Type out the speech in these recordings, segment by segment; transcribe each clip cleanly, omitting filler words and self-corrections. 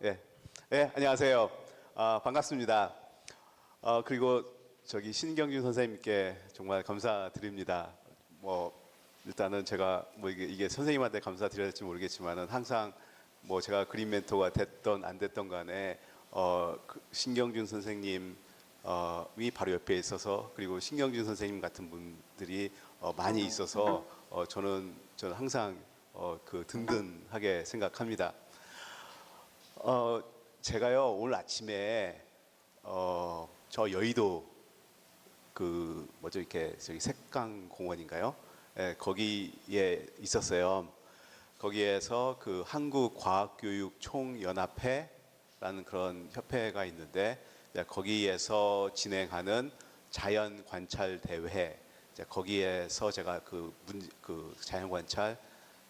예. 예, 안녕하세요. 반갑습니다. 그리고 저기 신경준 선생님께 정말 감사드립니다. 뭐, 일단은 제가 뭐 이게 선생님한테 감사드려야 될지 모르겠지만은 항상 뭐 제가 그림 멘토가 됐던 안 됐던 간에 신경준 선생님 이 바로 옆에 있어서 그리고 신경준 선생님 같은 분들이 많이 있어서 저는 항상 그 든든하게 생각합니다. 제가요 오늘 아침에 저 여의도 그 뭐죠 이렇게 저기 색강공원인가요? 예, 거기에 있었어요. 거기에서 그 한국과학교육총연합회라는 그런 협회가 있는데 거기에서 진행하는 자연 관찰 대회 거기에서 제가 그 자연 관찰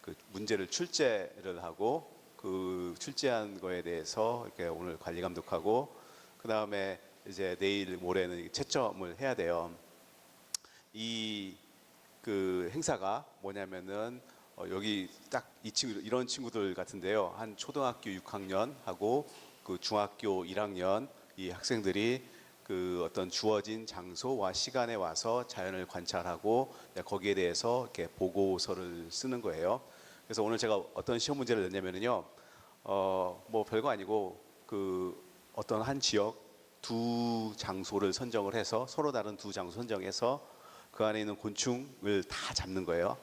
그 문제를 출제를 하고 그 출제한 거에 대해서 이렇게 오늘 관리 감독하고 그 다음에 이제 내일 모레는 채점을 해야 돼요. 이 그 행사가 뭐냐면은 여기 딱 이 친구 이런 친구들 같은데요. 한 초등학교 6학년하고 그 중학교 1학년 이 학생들이 그 어떤 주어진 장소와 시간에 와서 자연을 관찰하고 거기에 대해서 이렇게 보고서를 쓰는 거예요. 그래서 오늘 제가 어떤 시험 문제를 냈냐면요. 뭐 별거 아니고 그 어떤 한 지역 두 장소를 선정을 해서 서로 다른 두 장소 선정해서 그 안에 있는 곤충을 다 잡는 거예요.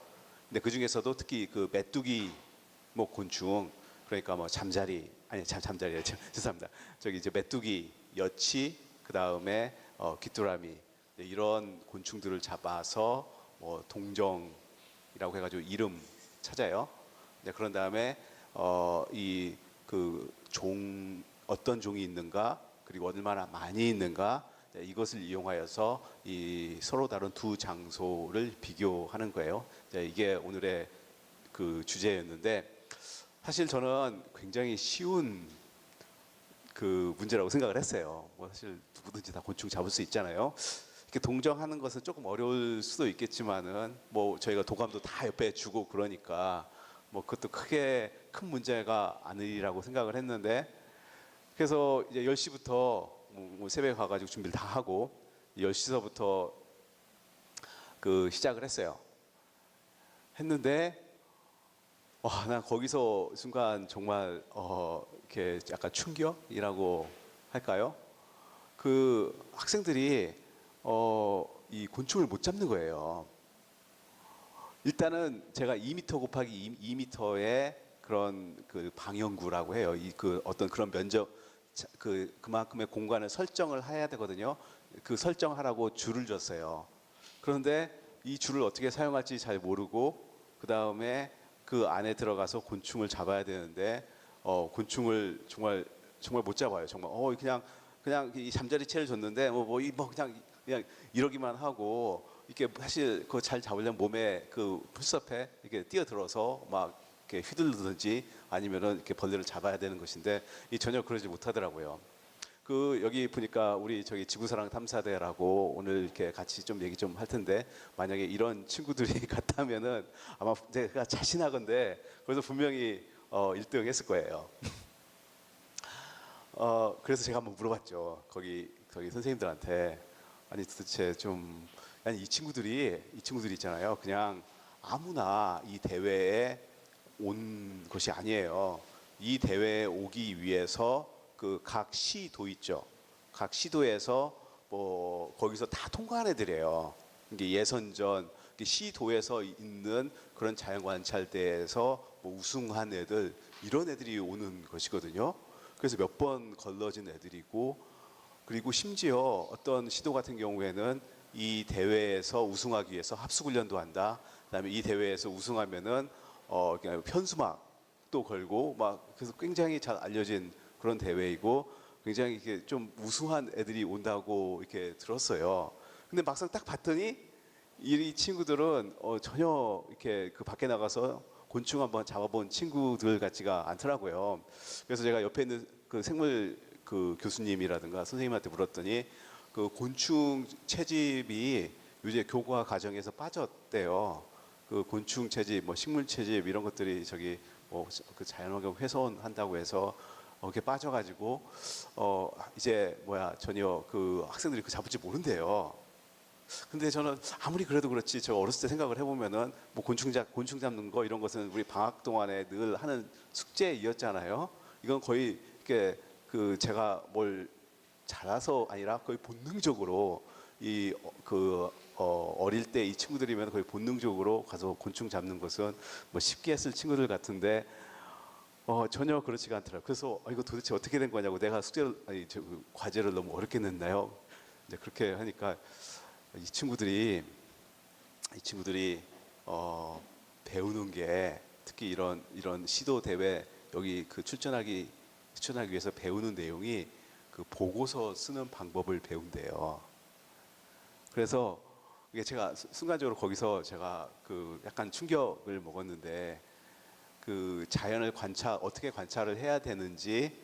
근데 그 중에서도 특히 그 메뚜기 뭐 곤충 그러니까 뭐 잠자리 죄송합니다. 저기 이제 메뚜기, 여치 그 다음에 귀뚜라미 이런 곤충들을 잡아서 뭐 동정이라고 해가지고 이름 찾아요. 그런 다음에 이 그 어떤 종이 있는가 그리고 얼마나 많이 있는가 이것을 이용하여서 이 서로 다른 두 장소를 비교하는 거예요. 이게 오늘의 그 주제였는데 사실 저는 굉장히 쉬운 그 문제라고 생각을 했어요. 뭐 사실 누구든지 다 곤충 잡을 수 있잖아요. 이렇게 동정하는 것은 조금 어려울 수도 있겠지만은 뭐 저희가 도감도 다 옆에 주고 그러니까 뭐 그것도 크게 큰 문제가 아니라고 생각을 했는데 그래서 이제 10시부터 뭐 새벽에 가가지고 준비를 다 하고 10시서부터 그 시작을 했어요. 했는데 난 거기서 순간 정말 이렇게 약간 충격이라고 할까요? 그 학생들이 이 곤충을 못 잡는 거예요. 일단은 제가 2m 곱하기 2m의 그런 그 방형구라고 해요. 이 그 어떤 그런 면적 그만큼의 공간을 설정을 해야 되거든요. 그 설정하라고 줄을 줬어요. 그런데 이 줄을 어떻게 사용할지 잘 모르고 그 다음에 그 안에 들어가서 곤충을 잡아야 되는데 곤충을 정말 못 잡아요. 정말 그냥 이 잠자리 채를 줬는데 그냥 이러기만 하고 이렇게 사실 그거 잘 잡으려면 몸에 그 풀숲에 이렇게 뛰어들어서 막 이렇게 휘둘르든지 아니면은 이렇게 벌레를 잡아야 되는 것인데 전혀 그러지 못하더라고요. 그 여기 보니까 우리 저기 지구사랑 탐사대라고 오늘 이렇게 같이 좀 얘기 좀 할 텐데 만약에 이런 친구들이 갔다면은 아마 제가 자신하건데 그래서 분명히 1등 했을 거예요. 그래서 제가 한번 물어봤죠. 거기 선생님들한테 아니 도대체 아니 이 친구들이 있잖아요. 그냥 아무나 이 대회에 온 것이 아니에요. 이 대회에 오기 위해서 그 각 시도 있죠. 각 시도에서 뭐 거기서 다 통과한 애들이에요. 이게 예선전 시도에서 있는 그런 자연관찰대에서 뭐 우승한 애들 이런 애들이 오는 것이거든요. 그래서 몇 번 걸러진 애들이고 그리고 심지어 어떤 시도 같은 경우에는 이 대회에서 우승하기 위해서 합숙훈련도 한다. 그다음에 이 대회에서 우승하면은 그냥 현수막도 걸고 막 그래서 굉장히 잘 알려진 그런 대회이고 굉장히 이렇게 좀 우수한 애들이 온다고 이렇게 들었어요. 근데 막상 딱 봤더니 이 친구들은 전혀 이렇게 그 밖에 나가서 곤충 한번 잡아본 친구들 같지가 않더라고요. 그래서 제가 옆에 있는 그 생물 그 교수님이라든가 선생님한테 물었더니 그 곤충 채집이 요새 교과 과정에서 빠졌대요. 그 곤충 채집, 뭐 식물 채집 이런 것들이 저기 뭐 그 자연환경 훼손한다고 해서 이렇게 빠져가지고 이제 전혀 그 학생들이 그 잡을지 모른대요. 근데 저는 아무리 그래도 그렇지 저 어렸을 때 생각을 해보면은 뭐 곤충 잡는 거 이런 것은 우리 방학 동안에 늘 하는 숙제이었잖아요. 이건 거의 이렇게 그 제가 뭘 잘해서 아니라 거의 본능적으로 어릴 때 이 친구들이면 거의 본능적으로 가서 곤충 잡는 것은 뭐 쉽게 했을 친구들 같은데 전혀 그렇지가 않더라고요. 그래서 이거 도대체 어떻게 된 거냐고 내가 그 과제를 너무 어렵게 냈나요? 이제 그렇게 하니까 이 친구들이 배우는 게 특히 이런 시도 대회 여기 그 출전하기 위해서 배우는 내용이 그 보고서 쓰는 방법을 배운대요. 그래서 이게 제가 순간적으로 거기서 제가 그 약간 충격을 먹었는데 그 자연을 어떻게 관찰을 해야 되는지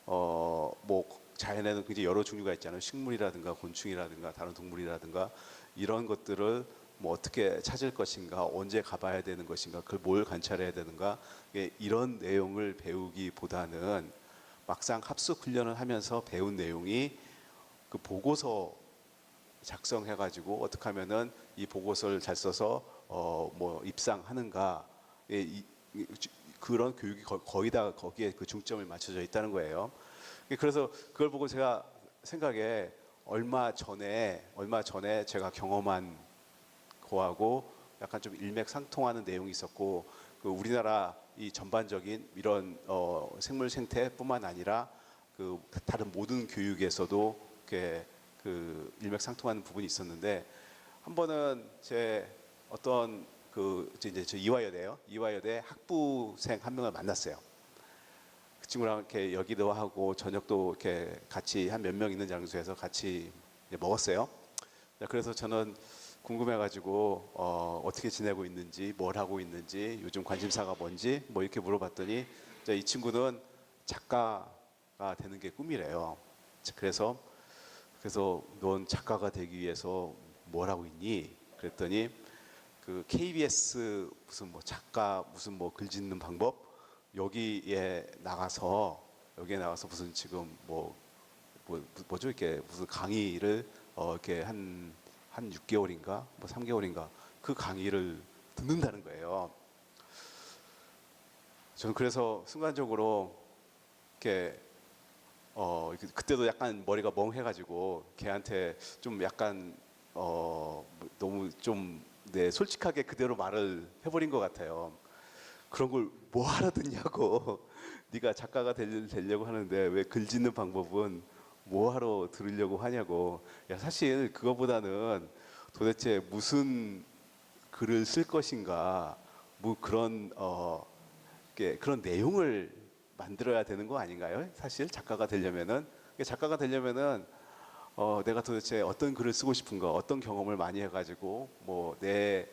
뭐 자연에는 굉장히 여러 종류가 있잖아요. 식물이라든가 곤충이라든가 다른 동물이라든가 이런 것들을 뭐 어떻게 찾을 것인가, 언제 가봐야 되는 것인가, 그걸 뭘 관찰해야 되는가, 이런 내용을 배우기보다는 막상 합숙 훈련을 하면서 배운 내용이 그 보고서 작성해가지고 어떻게 하면은 이 보고서를 잘 써서 뭐 입상하는가, 그런 교육이 거의 다 거기에 그 중점을 맞춰져 있다는 거예요. 그래서 그걸 보고 제가 생각에 얼마 전에 제가 경험한 거하고 약간 좀 일맥상통하는 내용이 있었고, 그 우리나라 이 전반적인 이런 생물 생태뿐만 아니라 그 다른 모든 교육에서도 이렇게 그 일맥상통하는 부분이 있었는데, 한 번은 제 어떤 이제 저 이화여대 학부생 한 명을 만났어요. 그 친구랑 이렇게 여기도 하고 저녁도 이렇게 같이 한 몇 명 있는 장소에서 같이 먹었어요. 그래서 저는 궁금해가지고 어떻게 지내고 있는지, 뭘 하고 있는지, 요즘 관심사가 뭔지 뭐 이렇게 물어봤더니 이 친구는 작가가 되는 게 꿈이래요. 그래서 넌 작가가 되기 위해서 뭘 하고 있니? 그랬더니 그 KBS 무슨 뭐 작가 무슨 뭐 글 짓는 방법 여기에 나가서 무슨 지금 뭐죠 이렇게 무슨 강의를 이렇게 한 6개월인가 뭐 3개월인가 그 강의를 듣는다는 거예요. 저는 그래서 순간적으로 이렇게 그때도 약간 머리가 멍해가지고 걔한테 좀 약간 너무 좀 솔직하게 그대로 말을 해버린 것 같아요. 그런 걸 뭐 하러 듣냐고. 네가 작가가 되려고 하는데 왜 글 짓는 방법은 뭐 하러 들으려고 하냐고. 야, 사실 그거보다는 도대체 무슨 글을 쓸 것인가, 뭐 그런 내용을 만들어야 되는 거 아닌가요? 사실 작가가 되려면은 내가 도대체 어떤 글을 쓰고 싶은가, 어떤 경험을 많이 해가지고 뭐 내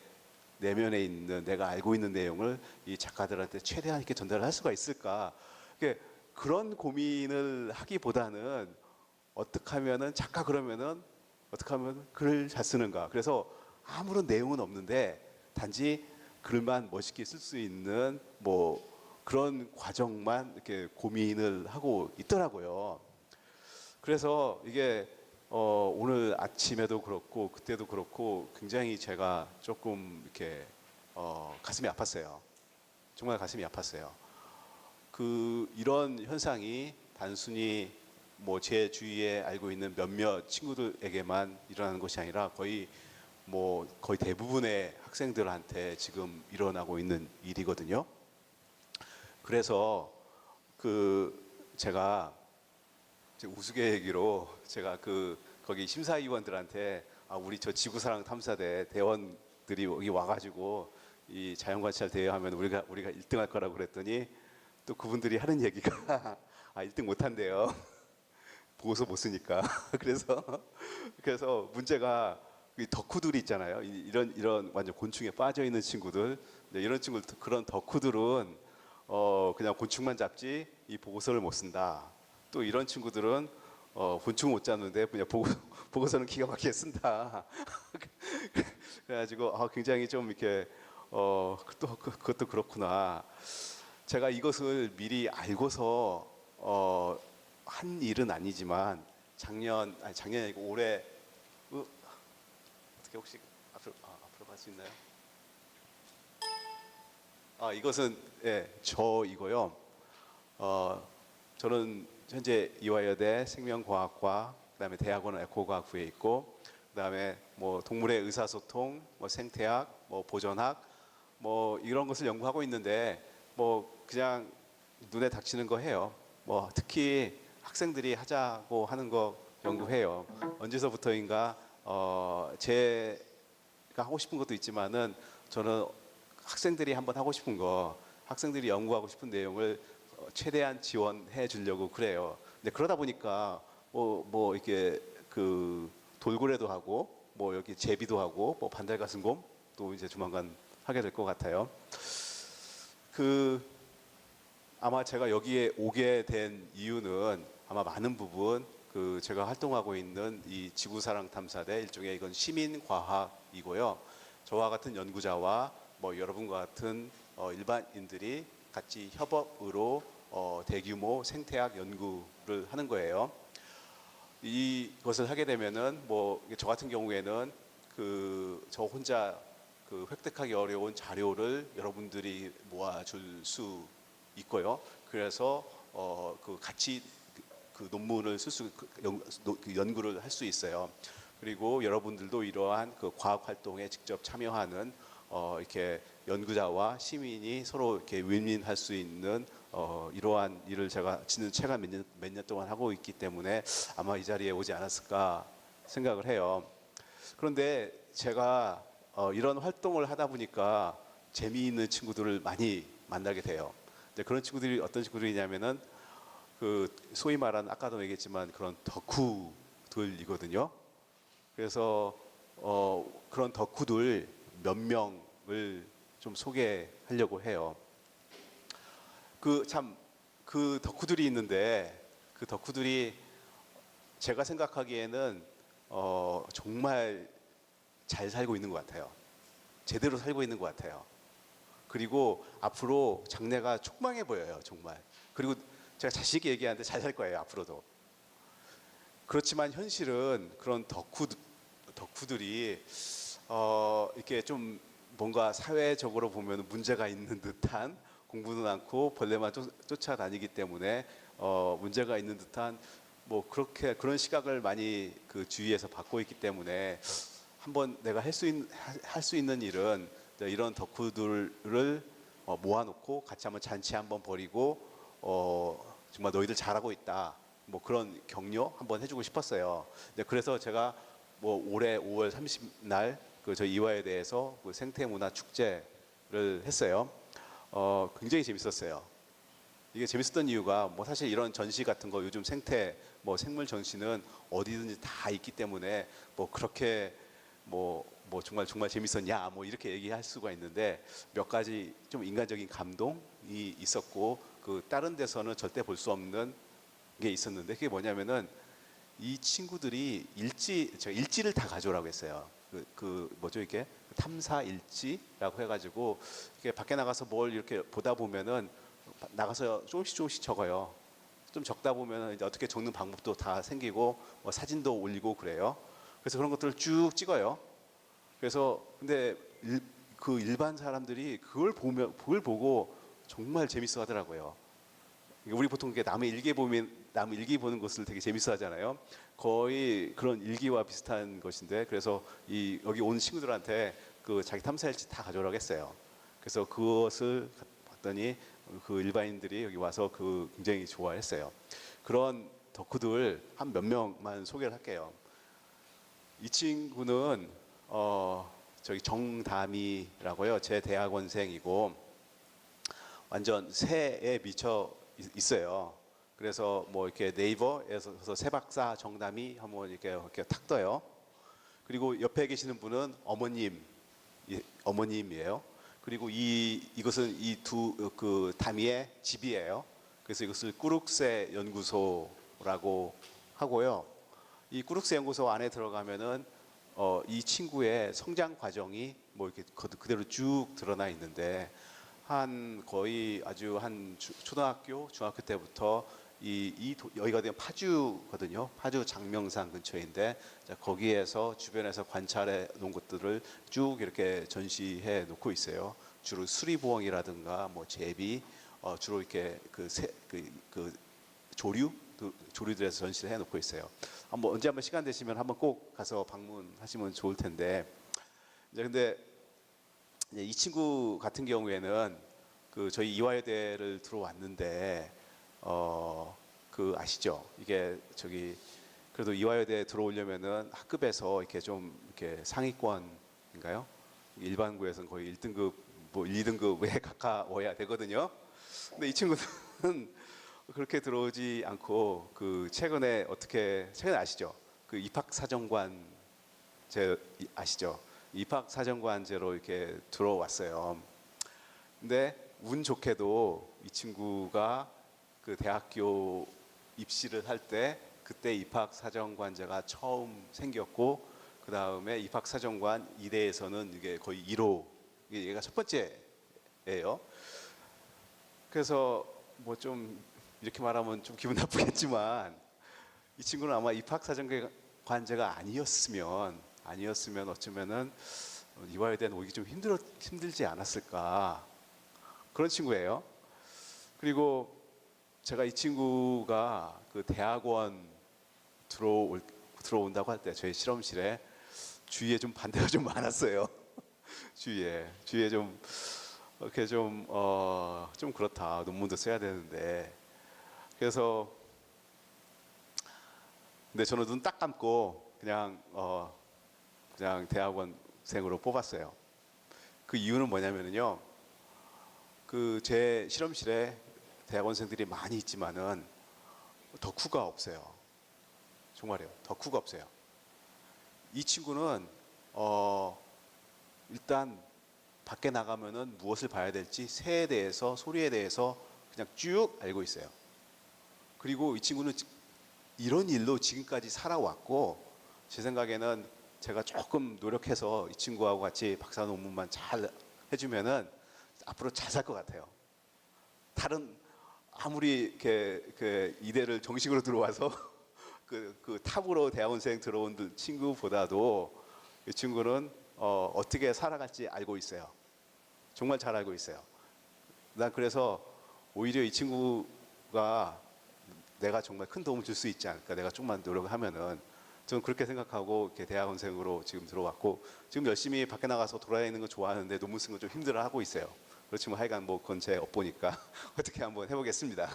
내면에 있는 내가 알고 있는 내용을 이 작가들한테 최대한 이렇게 전달할 수가 있을까? 그런 고민을 하기보다는 어떻게 하면은 작가 그러면은 어떻게 하면 글을 잘 쓰는가? 그래서 아무런 내용은 없는데 단지 글만 멋있게 쓸 수 있는 뭐 그런 과정만 이렇게 고민을 하고 있더라고요. 그래서 이게 오늘 아침에도 그렇고 그때도 그렇고 굉장히 제가 조금 이렇게 가슴이 아팠어요. 정말 가슴이 아팠어요. 이런 현상이 단순히 뭐 제 주위에 알고 있는 몇몇 친구들에게만 일어나는 것이 아니라 거의 대부분의 학생들한테 지금 일어나고 있는 일이거든요. 그래서 제가 우스갯얘기로 제가 거기 심사위원들한테 우리 저 지구사랑 탐사대 대원들이 여기 와가지고 이 자연관찰 대회 하면 우리가 1등 할 거라고 그랬더니 또 그분들이 하는 얘기가 1등 못 한대요. 보고서 못 쓰니까. 그래서 문제가 이 덕후들이 있잖아요. 이런 완전 곤충에 빠져 있는 친구들. 이런 친구들, 그런 덕후들은 그냥 곤충만 잡지 이 보고서를 못 쓴다. 또 이런 친구들은 곤충 못 잡는데 그냥 보고서는 기가 막히게 쓴다. 그래가지고 굉장히 좀 이렇게 또 그것도 그렇구나. 제가 이것을 미리 알고서 한 일은 아니지만 작년이 아니고 올해 어떻게 혹시 앞으로 갈 수 있나요? 이것은 저이고요. 저는 현재 이화여대 생명과학과, 그다음에 대학원은 에코과학부에 있고, 그다음에 뭐 동물의 의사소통, 뭐 생태학, 뭐 보전학, 뭐 이런 것을 연구하고 있는데 뭐 그냥 눈에 닥치는 거 해요. 뭐 특히 학생들이 하자고 하는 거 연구해요. 언제서부터인가 제가 하고 싶은 것도 있지만은 저는 학생들이 한번 하고 싶은 거, 학생들이 연구하고 싶은 내용을 최대한 지원해 주려고 그래요. 근데 그러다 보니까 뭐 이렇게 그 돌고래도 하고 뭐 여기 제비도 하고 뭐 반달가슴곰도 이제 조만간 하게 될 것 같아요. 그 아마 제가 여기에 오게 된 이유는 아마 많은 부분 그 제가 활동하고 있는 이 지구사랑 탐사대, 일종의 이건 시민 과학이고요. 저와 같은 연구자와 뭐 여러분과 같은 일반인들이 같이 협업으로 대규모 생태학 연구를 하는 거예요. 이것을 하게 되면은 뭐 저 같은 경우에는 그 저 혼자 그 획득하기 어려운 자료를 여러분들이 모아줄 수 있고요. 그래서 그 같이 그 논문을 연구를 할 수 있어요. 그리고 여러분들도 이러한 그 과학 활동에 직접 참여하는 이렇게 연구자와 시민이 서로 이렇게 윈윈할 수 있는 이러한 일을 제가 지난 최근 몇 년 동안 하고 있기 때문에 아마 이 자리에 오지 않았을까 생각을 해요. 그런데 제가 이런 활동을 하다 보니까 재미있는 친구들을 많이 만나게 돼요. 그런 친구들이 어떤 친구들이냐면은 그 소위 말하는 아까도 얘기했지만 그런 덕후들이거든요. 그래서 그런 덕후들 몇 명을 좀 소개하려고 해요. 그 덕후들이 있는데 그 덕후들이 제가 생각하기에는 정말 잘 살고 있는 것 같아요. 제대로 살고 있는 것 같아요. 그리고 앞으로 장래가 촉망해 보여요, 정말. 그리고 제가 자신 있게 얘기하는데 잘 살 거예요, 앞으로도. 그렇지만 현실은 그런 덕후들이 이렇게 좀 뭔가 사회적으로 보면 문제가 있는 듯한, 공부는 않고 벌레만 쫓아다니기 때문에 문제가 있는 듯한 뭐 그렇게 그런 시각을 많이 그 주위에서 받고 있기 때문에 한번 내가 할 수 있는 일은 이런 덕후들을 모아놓고 같이 한번 잔치 한번 벌이고 정말 너희들 잘하고 있다, 뭐 그런 격려 한번 해주고 싶었어요. 그래서 제가 뭐 올해 5월 30날 그 저희 이화에 대해서 그 생태문화 축제를 했어요. 굉장히 재밌었어요. 이게 재밌었던 이유가 뭐 사실 이런 전시 같은 거 요즘 생태 뭐 생물 전시는 어디든지 다 있기 때문에 뭐 그렇게 뭐 정말 재밌었냐 뭐 이렇게 얘기할 수가 있는데 몇 가지 좀 인간적인 감동이 있었고 그 다른 데서는 절대 볼 수 없는 게 있었는데 그게 뭐냐면은 이 친구들이 제가 일지를 다 가져오라고 했어요. 그 뭐죠 이게 탐사 일지라고 해가지고 이렇게 밖에 나가서 뭘 이렇게 보다 보면은 나가서 조금씩 적어요. 좀 적다 보면 이제 어떻게 적는 방법도 다 생기고 뭐 사진도 올리고 그래요. 그래서 그런 것들을 쭉 찍어요. 그래서 근데 그 일반 사람들이 그걸 보고 정말 재밌어 하더라고요. 우리 보통 이게 남의 일기 보는 것을 되게 재밌어 하잖아요. 거의 그런 일기와 비슷한 것인데 그래서 여기 온 친구들한테 그 자기 탐사일지 다 가져오라고 했어요. 그래서 그것을 봤더니 그 일반인들이 여기 와서 그 굉장히 좋아했어요. 그런 덕후들 한 몇 명만 소개를 할게요. 이 친구는 저기 정다미라고요. 제 대학원생이고 완전 새에 미쳐 있어요. 그래서 뭐 이렇게 네이버에서 새박사 정다미 한번 이렇게 탁 떠요. 그리고 옆에 계시는 분은 어머님이에요. 그리고 이것은 이 두 그 다미의 집이에요. 그래서 이것을 꾸룩새 연구소라고 하고요. 이 꾸룩새 연구소 안에 들어가면은 이 친구의 성장 과정이 뭐 이렇게 그대로 쭉 드러나 있는데 한 거의 아주 한 초등학교, 중학교 때부터 여기가 파주거든요. 파주 장명산 근처인데 거기에서 주변에서 관찰해 놓은 것들을 쭉 이렇게 전시해 놓고 있어요. 주로 수리보엉이라든가 뭐 제비, 주로 이렇게 그 조류들에서 전시를 해 놓고 있어요. 언제 한번 시간 되시면 한번 꼭 가서 방문하시면 좋을 텐데. 이제 근데 이 친구 같은 경우에는 저희 이화여대를 들어왔는데 아시죠? 이게 그래도 이화여대 들어오려면은 학급에서 이렇게 좀 이렇게 상위권인가요? 일반고에서는 거의 1등급 뭐 2등급에 가까워야 되거든요. 근데 이 친구는 그렇게 들어오지 않고 최근에 아시죠? 입학사정관 아시죠? 입학사정관제로 이렇게 들어왔어요. 근데 운 좋게도 이 친구가 대학교 입시를 할 때 그때 입학사정관제가 처음 생겼고, 그 다음에 입학사정관 2대에서는 이게 거의 1호, 얘가 첫 번째예요. 그래서 뭐 좀 이렇게 말하면 좀 기분 나쁘겠지만, 이 친구는 아마 입학사정관제가 아니었으면 어쩌면은 이화여대는 오기 좀 힘들지 않았을까, 그런 친구예요. 그리고 제가 이 친구가 대학원 들어온다고 할 때 저희 실험실에 주위에 좀 반대가 좀 많았어요. 주위에 좀 이렇게 좀 그렇다, 논문도 써야 되는데. 그래서 근데 저는 눈 딱 감고 그냥 대학원생으로 뽑았어요. 그 이유는 뭐냐면요, 제 실험실에 대학원생들이 많이 있지만은 덕후가 없어요. 정말이에요. 덕후가 없어요. 이 친구는 일단 밖에 나가면은 무엇을 봐야 될지, 새에 대해서, 소리에 대해서 그냥 쭉 알고 있어요. 그리고 이 친구는 이런 일로 지금까지 살아왔고, 제 생각에는 제가 조금 노력해서 이 친구하고 같이 박사 논문만 잘 해주면은 앞으로 잘 살 것 같아요. 다른 아무리 이렇게 이대를 정식으로 들어와서 탑으로 대학원생 들어온 친구보다도 이 친구는 어떻게 살아갈지 알고 있어요. 정말 잘 알고 있어요. 난 그래서 오히려 이 친구가 내가 정말 큰 도움을 줄 수 있지 않을까, 내가 조금만 노력을 하면은. 저는 그렇게 생각하고 이렇게 대학원생으로 지금 들어왔고, 지금 열심히 밖에 나가서 돌아다니는 거 좋아하는데 논문 쓴 거 좀 힘들어하고 있어요. 그렇지만 하여간 뭐 그건 제 업보니까 어떻게 한번 해보겠습니다.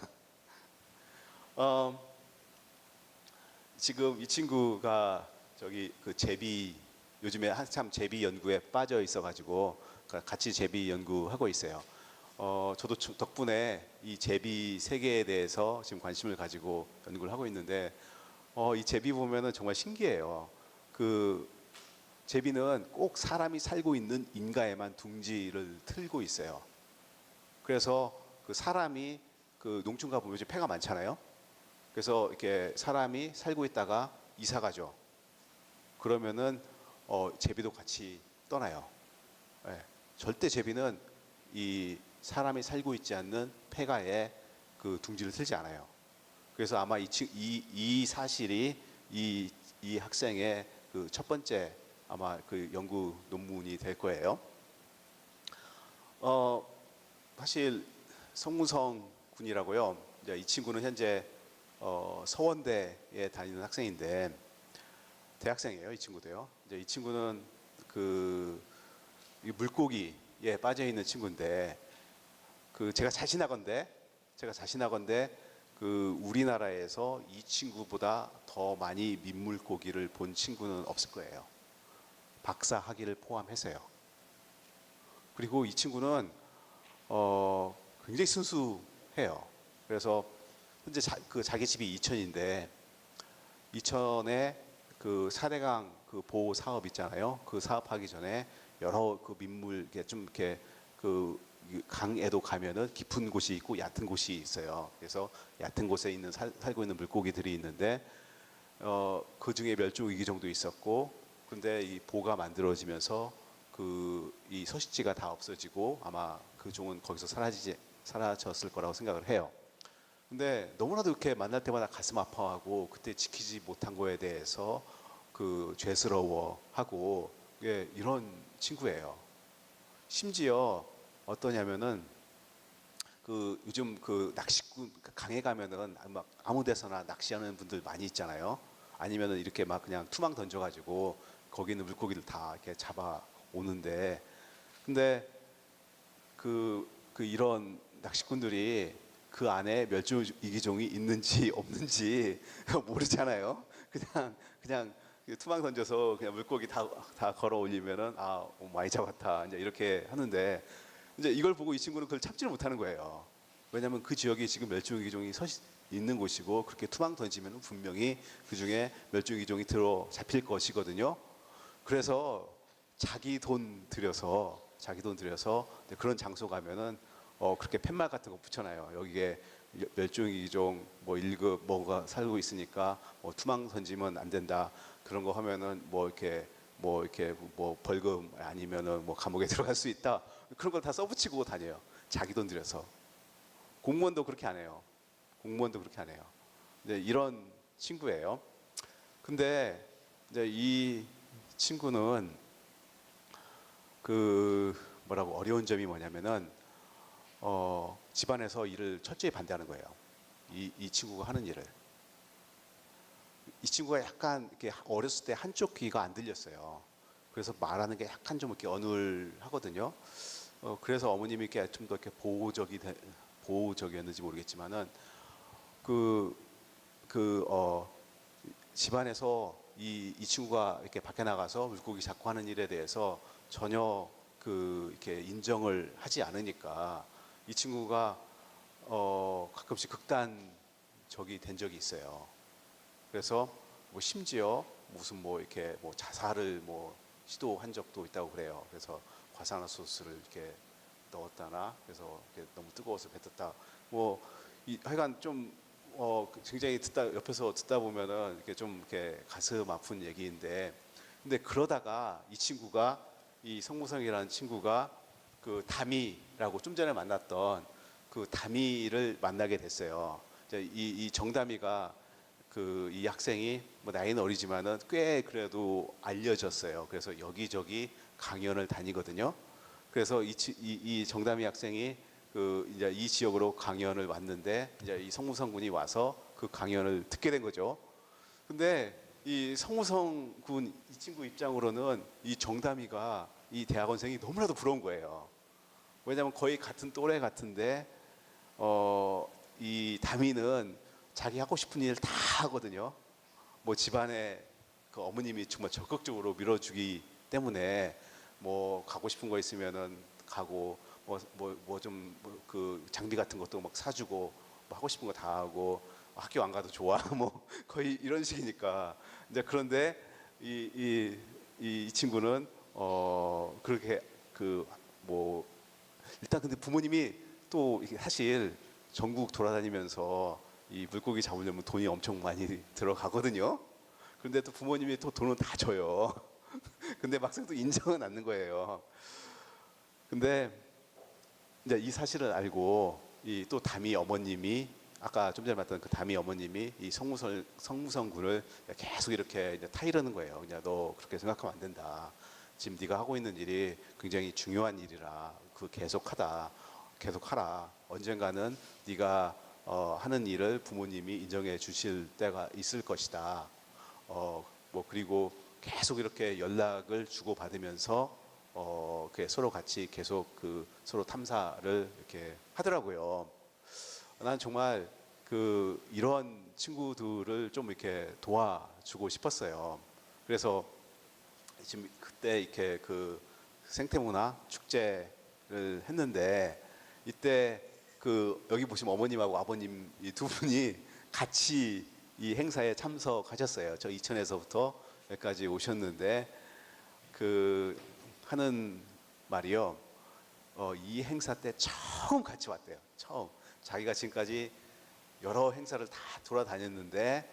지금 이 친구가 요즘에 한참 제비 연구에 빠져 있어가지고 같이 제비 연구하고 있어요. 저도 덕분에 이 제비 세계에 대해서 지금 관심을 가지고 연구를 하고 있는데, 이 제비 보면은 정말 신기해요. 제비는 꼭 사람이 살고 있는 인가에만 둥지를 틀고 있어요. 그래서 사람이 농촌가 보면 폐가 많잖아요. 그래서 이렇게 사람이 살고 있다가 이사 가죠. 그러면은 제비도 같이 떠나요. 네. 절대 제비는 이 사람이 살고 있지 않는 폐가에 둥지를 틀지 않아요. 그래서 아마 이 사실이 이 학생의 첫 번째 아마 연구 논문이 될 거예요. 사실 성무성 군이라고요. 이제 이 친구는 현재 서원대에 다니는 학생인데, 대학생이에요. 이 친구도요. 이제 이 친구는 이 물고기에 빠져 있는 친구인데, 제가 자신하건대 우리나라에서 이 친구보다 더 많이 민물고기를 본 친구는 없을 거예요. 박사 학위를 포함해서요. 그리고 이 친구는 굉장히 순수해요. 그래서 현재 자기 집이 이천인데, 이천에 4대강 보호 사업 있잖아요. 그 사업하기 전에 여러 민물 이렇게 강에도 가면은 깊은 곳이 있고 얕은 곳이 있어요. 그래서 얕은 곳에 살고 있는 물고기들이 있는데, 그 중에 멸종위기 정도 있었고, 근데 이 보가 만들어지면서 이 서식지가 다 없어지고 아마 그 종은 거기서 사라졌을 거라고 생각을 해요. 근데 너무나도 이렇게 만날 때마다 가슴 아파하고 그때 지키지 못한 거에 대해서 그 죄스러워하고 예, 이런 친구예요. 심지어 어떠냐면은 그 요즘 그 낚시꾼 강에 가면은 막 아무 데서나 낚시하는 분들 많이 있잖아요. 아니면은 이렇게 막 그냥 투망 던져가지고 거기 있는 물고기를 다 이렇게 잡아 오는데 근데 그 이런 낚시꾼들이 그 안에 멸종위기종이 있는지 없는지 모르잖아요. 그냥 투망 던져서 그냥 물고기 다 걸어 올리면은 많이 잡았다 이제 이렇게 하는데 이제 이걸 보고 이 친구는 그걸 참지를 못하는 거예요. 왜냐하면 그 지역이 지금 멸종위기종이 있는 곳이고 그렇게 투망 던지면 분명히 그 중에 멸종위기종이 들어 잡힐 것이거든요. 그래서 자기 돈 들여서 그런 장소 가면은 그렇게 팻말 같은 거 붙여놔요. 여기에 멸종위기종 뭐 1급 뭐가 살고 있으니까 뭐 투망 던지면 안 된다. 그런 거 하면은 뭐 벌금 아니면은 뭐 감옥에 들어갈 수 있다. 그런 걸 다 써붙이고 다녀요. 자기 돈 들여서. 공무원도 그렇게 안 해요. 공무원도 그렇게 안 해요. 네, 이런 친구예요. 근데 이제 이 친구는 그 뭐라고 어려운 점이 뭐냐면은 집안에서 일을 철저히 반대하는 거예요. 이 친구가 하는 일을. 이 친구가 약간 이렇게 어렸을 때 한쪽 귀가 안 들렸어요. 그래서 말하는 게 약간 좀 이렇게 어눌하거든요. 그래서 어머님이 이렇게 좀 더 이렇게 보호적이었는지 모르겠지만은 그, 집안에서 이 친구가 이렇게 밖에 나가서 물고기 잡고 하는 일에 대해서 전혀 이렇게 인정을 하지 않으니까 이 친구가 가끔씩 극단적이 된 적이 있어요. 그래서 뭐 심지어 무슨 뭐 이렇게 뭐 자살을 뭐 시도한 적도 있다고 그래요. 그래서 과산화수소를 이렇게 넣었다나 그래서 이렇게 너무 뜨거워서 뱉었다. 뭐 하여간 좀 굉장히 옆에서 듣다 보면은 이렇게 좀 이렇게 가슴 아픈 얘기인데 근데 그러다가 이 성무성이라는 친구가 그 다미라고 좀 전에 만났던 그 다미를 만나게 됐어요. 이 정다미가 이 학생이 뭐 나이는 어리지만은 꽤 그래도 알려졌어요. 그래서 여기저기 강연을 다니거든요. 그래서 이 정다미 학생이 이제 이 지역으로 강연을 왔는데 이제 이 성무성 군이 와서 그 강연을 듣게 된 거죠. 근데 이 성무성 군 이 친구 입장으로는 이 정다미가 이 대학원생이 너무나도 부러운 거예요. 왜냐하면 거의 같은 또래 같은데 이 다미는 자기 하고 싶은 일 다 하거든요. 뭐 집안에 그 어머님이 정말 적극적으로 밀어주기 때문에 뭐 가고 싶은 거 있으면은 가고 뭐 좀 그 장비 같은 것도 막 사주고 뭐 하고 싶은 거 다 하고 학교 안 가도 좋아 뭐 거의 이런 식이니까 이제 그런데 이 친구는 그렇게 뭐 일단 근데 부모님이 또 이게 사실 전국 돌아다니면서 이 물고기 잡으려면 돈이 엄청 많이 들어가거든요. 그런데 또 부모님이 또 돈은 다 줘요. 근데 막상 또 인정은 않는 거예요. 근데 이제 이 사실을 알고 이 또 다미 어머님이 아까 좀 전에 봤던 그 다미 어머님이 이 성무성 군을 계속 이렇게 이제 타이르는 거예요. 그냥 너 그렇게 생각하면 안 된다. 지금 네가 하고 있는 일이 굉장히 중요한 일이라 그 계속하라. 언젠가는 네가 하는 일을 부모님이 인정해 주실 때가 있을 것이다. 뭐 그리고 계속 이렇게 연락을 주고 받으면서 서로 같이 계속 서로 탐사를 이렇게 하더라고요. 난 정말 이런 친구들을 좀 이렇게 도와주고 싶었어요. 그래서 지금 그때 이렇게 생태문화 축제를 했는데 이때 여기 보시면 어머님하고 아버님 이 두 분이 같이 이 행사에 참석하셨어요. 저 이천에서부터 여기까지 오셨는데 하는 말이요. 이 행사 때 처음 같이 왔대요. 처음. 자기가 지금까지 여러 행사를 다 돌아다녔는데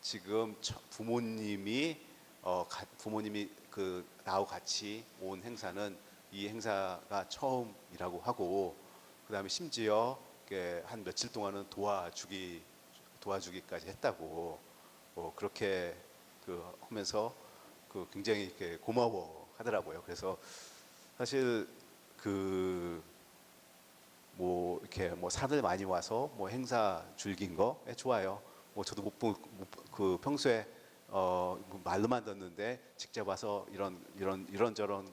지금 부모님이 나하고 같이 온 행사는 이 행사가 처음이라고 하고 그다음에 심지어 이렇게 한 며칠 동안은 도와주기까지 했다고 그렇게 하면서 굉장히 이렇게 고마워 하더라고요. 그래서 사실 이렇게 사람들 많이 와서 행사 즐긴 거 좋아요. 저도 평소에 말로만 듣는데 직접 와서 이런저런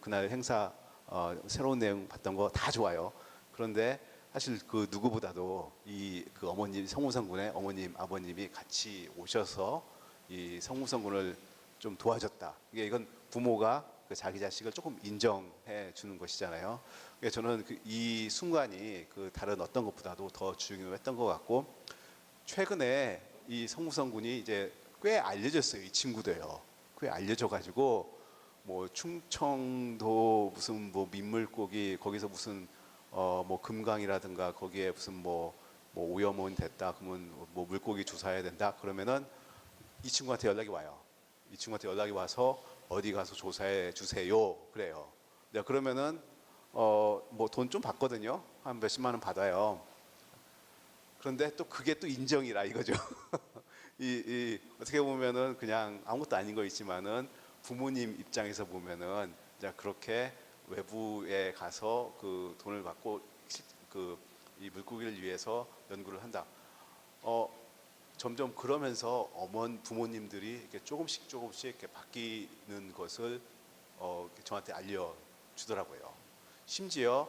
그날 행사 새로운 내용 봤던 거 다 좋아요. 그런데 사실 누구보다도 어머님 성우성 군의 어머님 아버님이 같이 오셔서 이 성우성 군을 좀 도와줬다. 이건 부모가 자기 자식을 조금 인정해 주는 것이잖아요. 그래서 저는 이 순간이 다른 어떤 것보다도 더 중요했던 것 같고, 최근에 이 성우성 군이 이제 꽤 알려졌어요. 이 친구도요. 꽤 알려져가지고 충청도 무슨 민물고기 거기서 무슨 금강이라든가 거기에 무슨 오염원 됐다 그러면 물고기 조사해야 된다 그러면은 이 친구한테 연락이 와요. 이 친구한테 연락이 와서 어디 가서 조사해 주세요 그래요. 그러면은 돈 좀 받거든요. 한 몇십만 원 받아요. 그런데 또 그게 또 인정이라 이거죠. 어떻게 보면은 그냥 아무것도 아닌 거 있지만은 부모님 입장에서 보면은 그렇게 외부에 가서 돈을 받고 이 물고기를 위해서 연구를 한다. 점점 그러면서 부모님들이 이렇게 조금씩 이렇게 바뀌는 것을 저한테 알려주더라고요. 심지어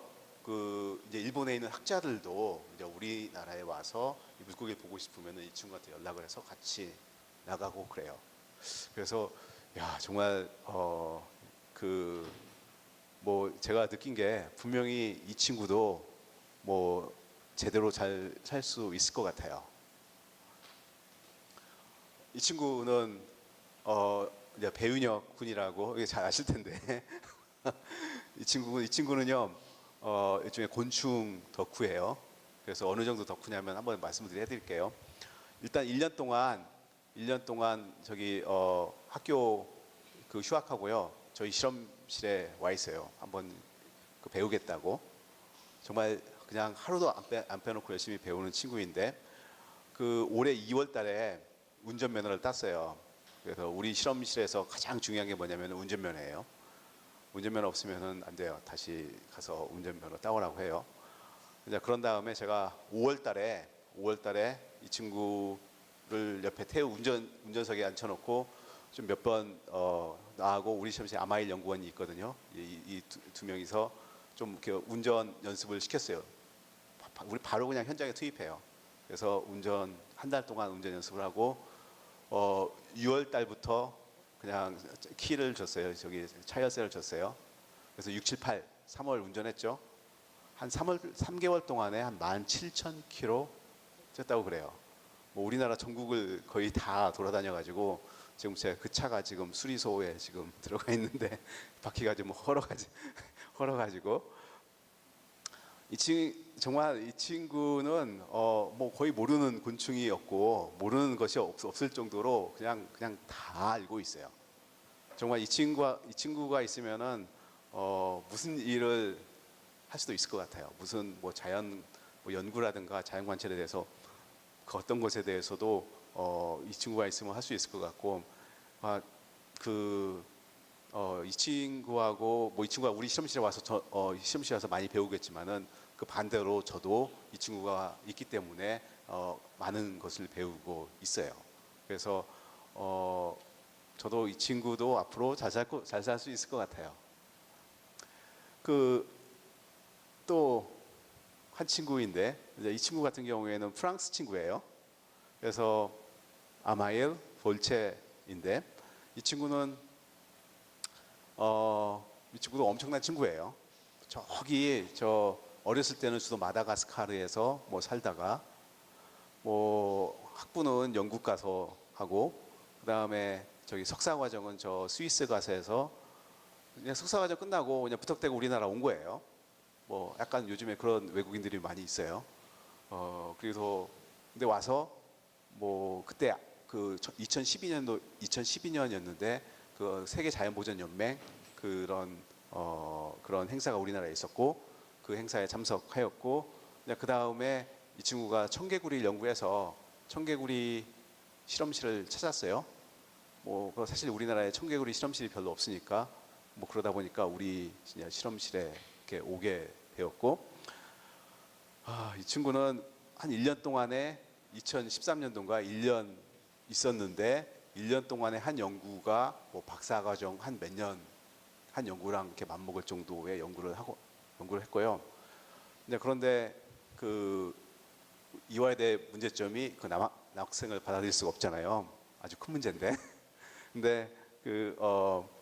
이제 일본에 있는 학자들도 이제 우리나라에 와서 이 물고기를 보고 싶으면 이 친구한테 연락을 해서 같이 나가고 그래요. 그래서 야 정말 제가 느낀 게 분명히 이 친구도 제대로 잘 살 수 있을 것 같아요. 이 친구는 이제 배윤혁 군이라고 이게 잘 아실 텐데 이 친구는요 일종의 곤충 덕후예요. 그래서 어느 정도 덕후냐면 한번 말씀을 해드릴게요. 일단 1년 동안 저기 학교 휴학하고요. 저희 실험실에 와 있어요. 한번 배우겠다고. 정말 그냥 하루도 안 빼놓고 열심히 배우는 친구인데 올해 2월 달에 운전면허를 땄어요. 그래서 우리 실험실에서 가장 중요한 게 뭐냐면 운전면허예요. 운전면허 없으면 안 돼요. 다시 가서 운전면허 따오라고 해요. 이제 그런 다음에 제가 5월 달에 이 친구를 옆에 운전석에 앉혀놓고 좀 몇 번 나하고 우리 실험실에 아마일 연구원이 있거든요. 이 두 명이서 좀 이렇게 운전 연습을 시켰어요. 우리 바로 그냥 현장에 투입해요. 그래서 한 달 동안 운전 연습을 하고 6월 달부터 그냥 키를 줬어요. 저기 차 열쇠를 줬어요. 그래서 6, 7, 8, 3월 운전했죠. 한 3개월 동안에 한 17,000km 쪘다고 그래요. 우리나라 전국을 거의 다 돌아다녀가지고 지금 제가 그 차가 지금 수리소에 지금 들어가 있는데 바퀴가 좀 헐어가지고 정말 이 친구는 거의 모르는 곤충이었고 모르는 것이 없을 정도로 그냥 다 알고 있어요. 정말 이 친구가 있으면은 무슨 일을 할 수도 있을 것 같아요. 무슨 자연 연구라든가 자연 관찰에 대해서 어떤 것에 대해서도 이 친구가 있으면 할 수 있을 것 같고 이 친구하고 이 친구가 우리 실험실에 와서 실험실에 와서 많이 배우겠지만은 반대로 저도 이 친구가 있기 때문에 많은 것을 배우고 있어요. 그래서 저도 이 친구도 앞으로 잘 살 수 있을 것 같아요. 또 한 친구인데 이 친구 같은 경우에는 프랑스 친구예요. 그래서 아마일 볼체인데 이 친구도 엄청난 친구예요. 저 어렸을 때는 주로 마다가스카르에서 살다가 학부는 영국 가서 하고 그다음에 저기 석사 과정은 저 스위스 가서 해서 그냥 석사 과정 끝나고 그냥 부탁되고 우리나라 온 거예요. 약간 요즘에 그런 외국인들이 많이 있어요. 그래서 근데 와서 그때 2012년이었는데 세계 자연보전 연맹 그런 행사가 우리나라에 있었고 그 행사에 참석하였고 그 다음에 이 친구가 청개구리를 연구해서 청개구리 실험실을 찾았어요. 뭐 사실 우리나라에 청개구리 실험실이 별로 없으니까 뭐 그러다 보니까 우리 진짜 실험실에 이렇게 오게 되었고, 이 친구는 한 1년 동안에 2013년도인가 1년 있었는데 1년 동안에 한 연구가 뭐 박사과정 한 몇 년 한 연구랑 이렇게 맞먹을 정도의 연구를 했고요. 그런데 그 이와에 대해 문제점이 그 남학생을 받아들일 수가 없잖아요. 아주 큰 문제인데. 근데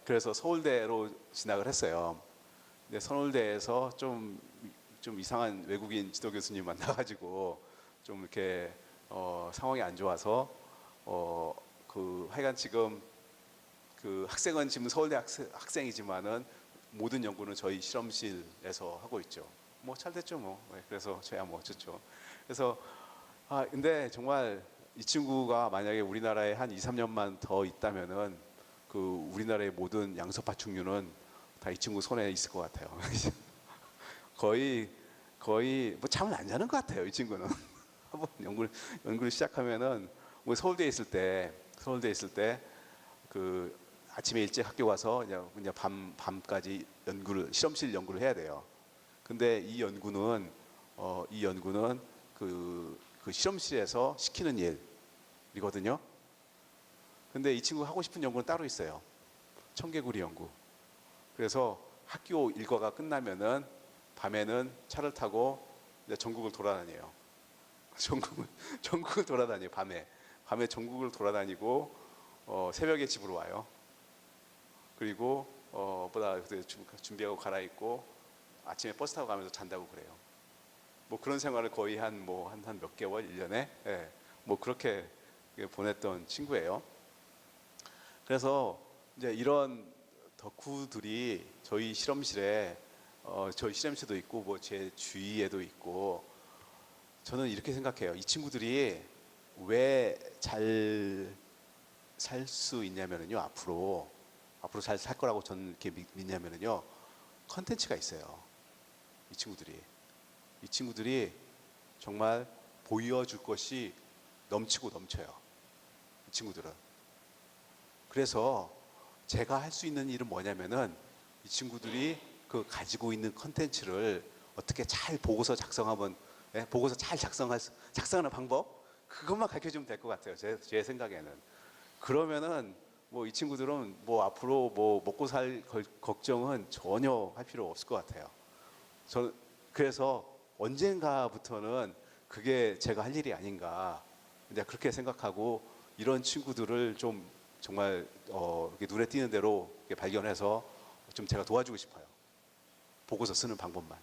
그래서 서울대로 진학을 했어요. 근데 서울대에서 좀 이상한 외국인 지도 교수님 만나가지고 좀 이렇게 상황이 안 좋아서 하여간 지금 그 학생은 지금 서울대 학생이지만은 모든 연구는 저희 실험실에서 하고 있죠. 뭐 잘 됐죠 뭐. 그래서 저야 뭐 어쩌죠. 그래서 근데 정말 이 친구가 만약에 우리나라에 한 2, 3년만 더 있다면은 그 우리나라의 모든 양서 파충류는 다 이 친구 손에 있을 것 같아요. 거의 뭐 잠을 안 자는 것 같아요. 이 친구는 한번 연구를 시작하면은 뭐 서울대에 있을 때 그 아침에 일찍 학교 가서 그냥 밤까지 실험실 연구를 해야 돼요. 근데 이 연구는 그 실험실에서 시키는 일이거든요. 근데 이 친구 하고 싶은 연구는 따로 있어요. 청개구리 연구. 그래서 학교 일과가 끝나면은 밤에는 차를 타고 이제 전국을 돌아다녀요. 전국을 돌아다녀요. 밤에 전국을 돌아다니고 새벽에 집으로 와요. 그리고 준비하고 갈아입고 아침에 버스 타고 가면서 잔다고 그래요. 뭐 그런 생활을 거의 한 몇 개월, 1년에 뭐 그렇게 보냈던 친구예요. 그래서 이제 이런 덕후들이 저희 실험실에도 있고 뭐 제 주위에도 있고, 저는 이렇게 생각해요. 이 친구들이 왜 잘 살 수 있냐면요, 앞으로 잘 살 거라고 저는 이렇게 믿냐면요, 컨텐츠가 있어요. 이 친구들이 정말 보여줄 것이 넘치고 넘쳐요. 이 친구들은. 그래서 제가 할 수 있는 일은 뭐냐면은 이 친구들이 그 가지고 있는 컨텐츠를 어떻게 잘 보고서 작성하는 방법, 그것만 가르쳐 주면 될 것 같아요. 제 생각에는. 그러면은 뭐 이 친구들은 뭐 앞으로 뭐 먹고 살 걱정은 전혀 할 필요 없을 것 같아요. 그래서 언젠가부터는 그게 제가 할 일이 아닌가, 이제 그렇게 생각하고, 이런 친구들을 좀 정말 이렇게 눈에 띄는 대로 이렇게 발견해서 좀 제가 도와주고 싶어요. 보고서 쓰는 방법만.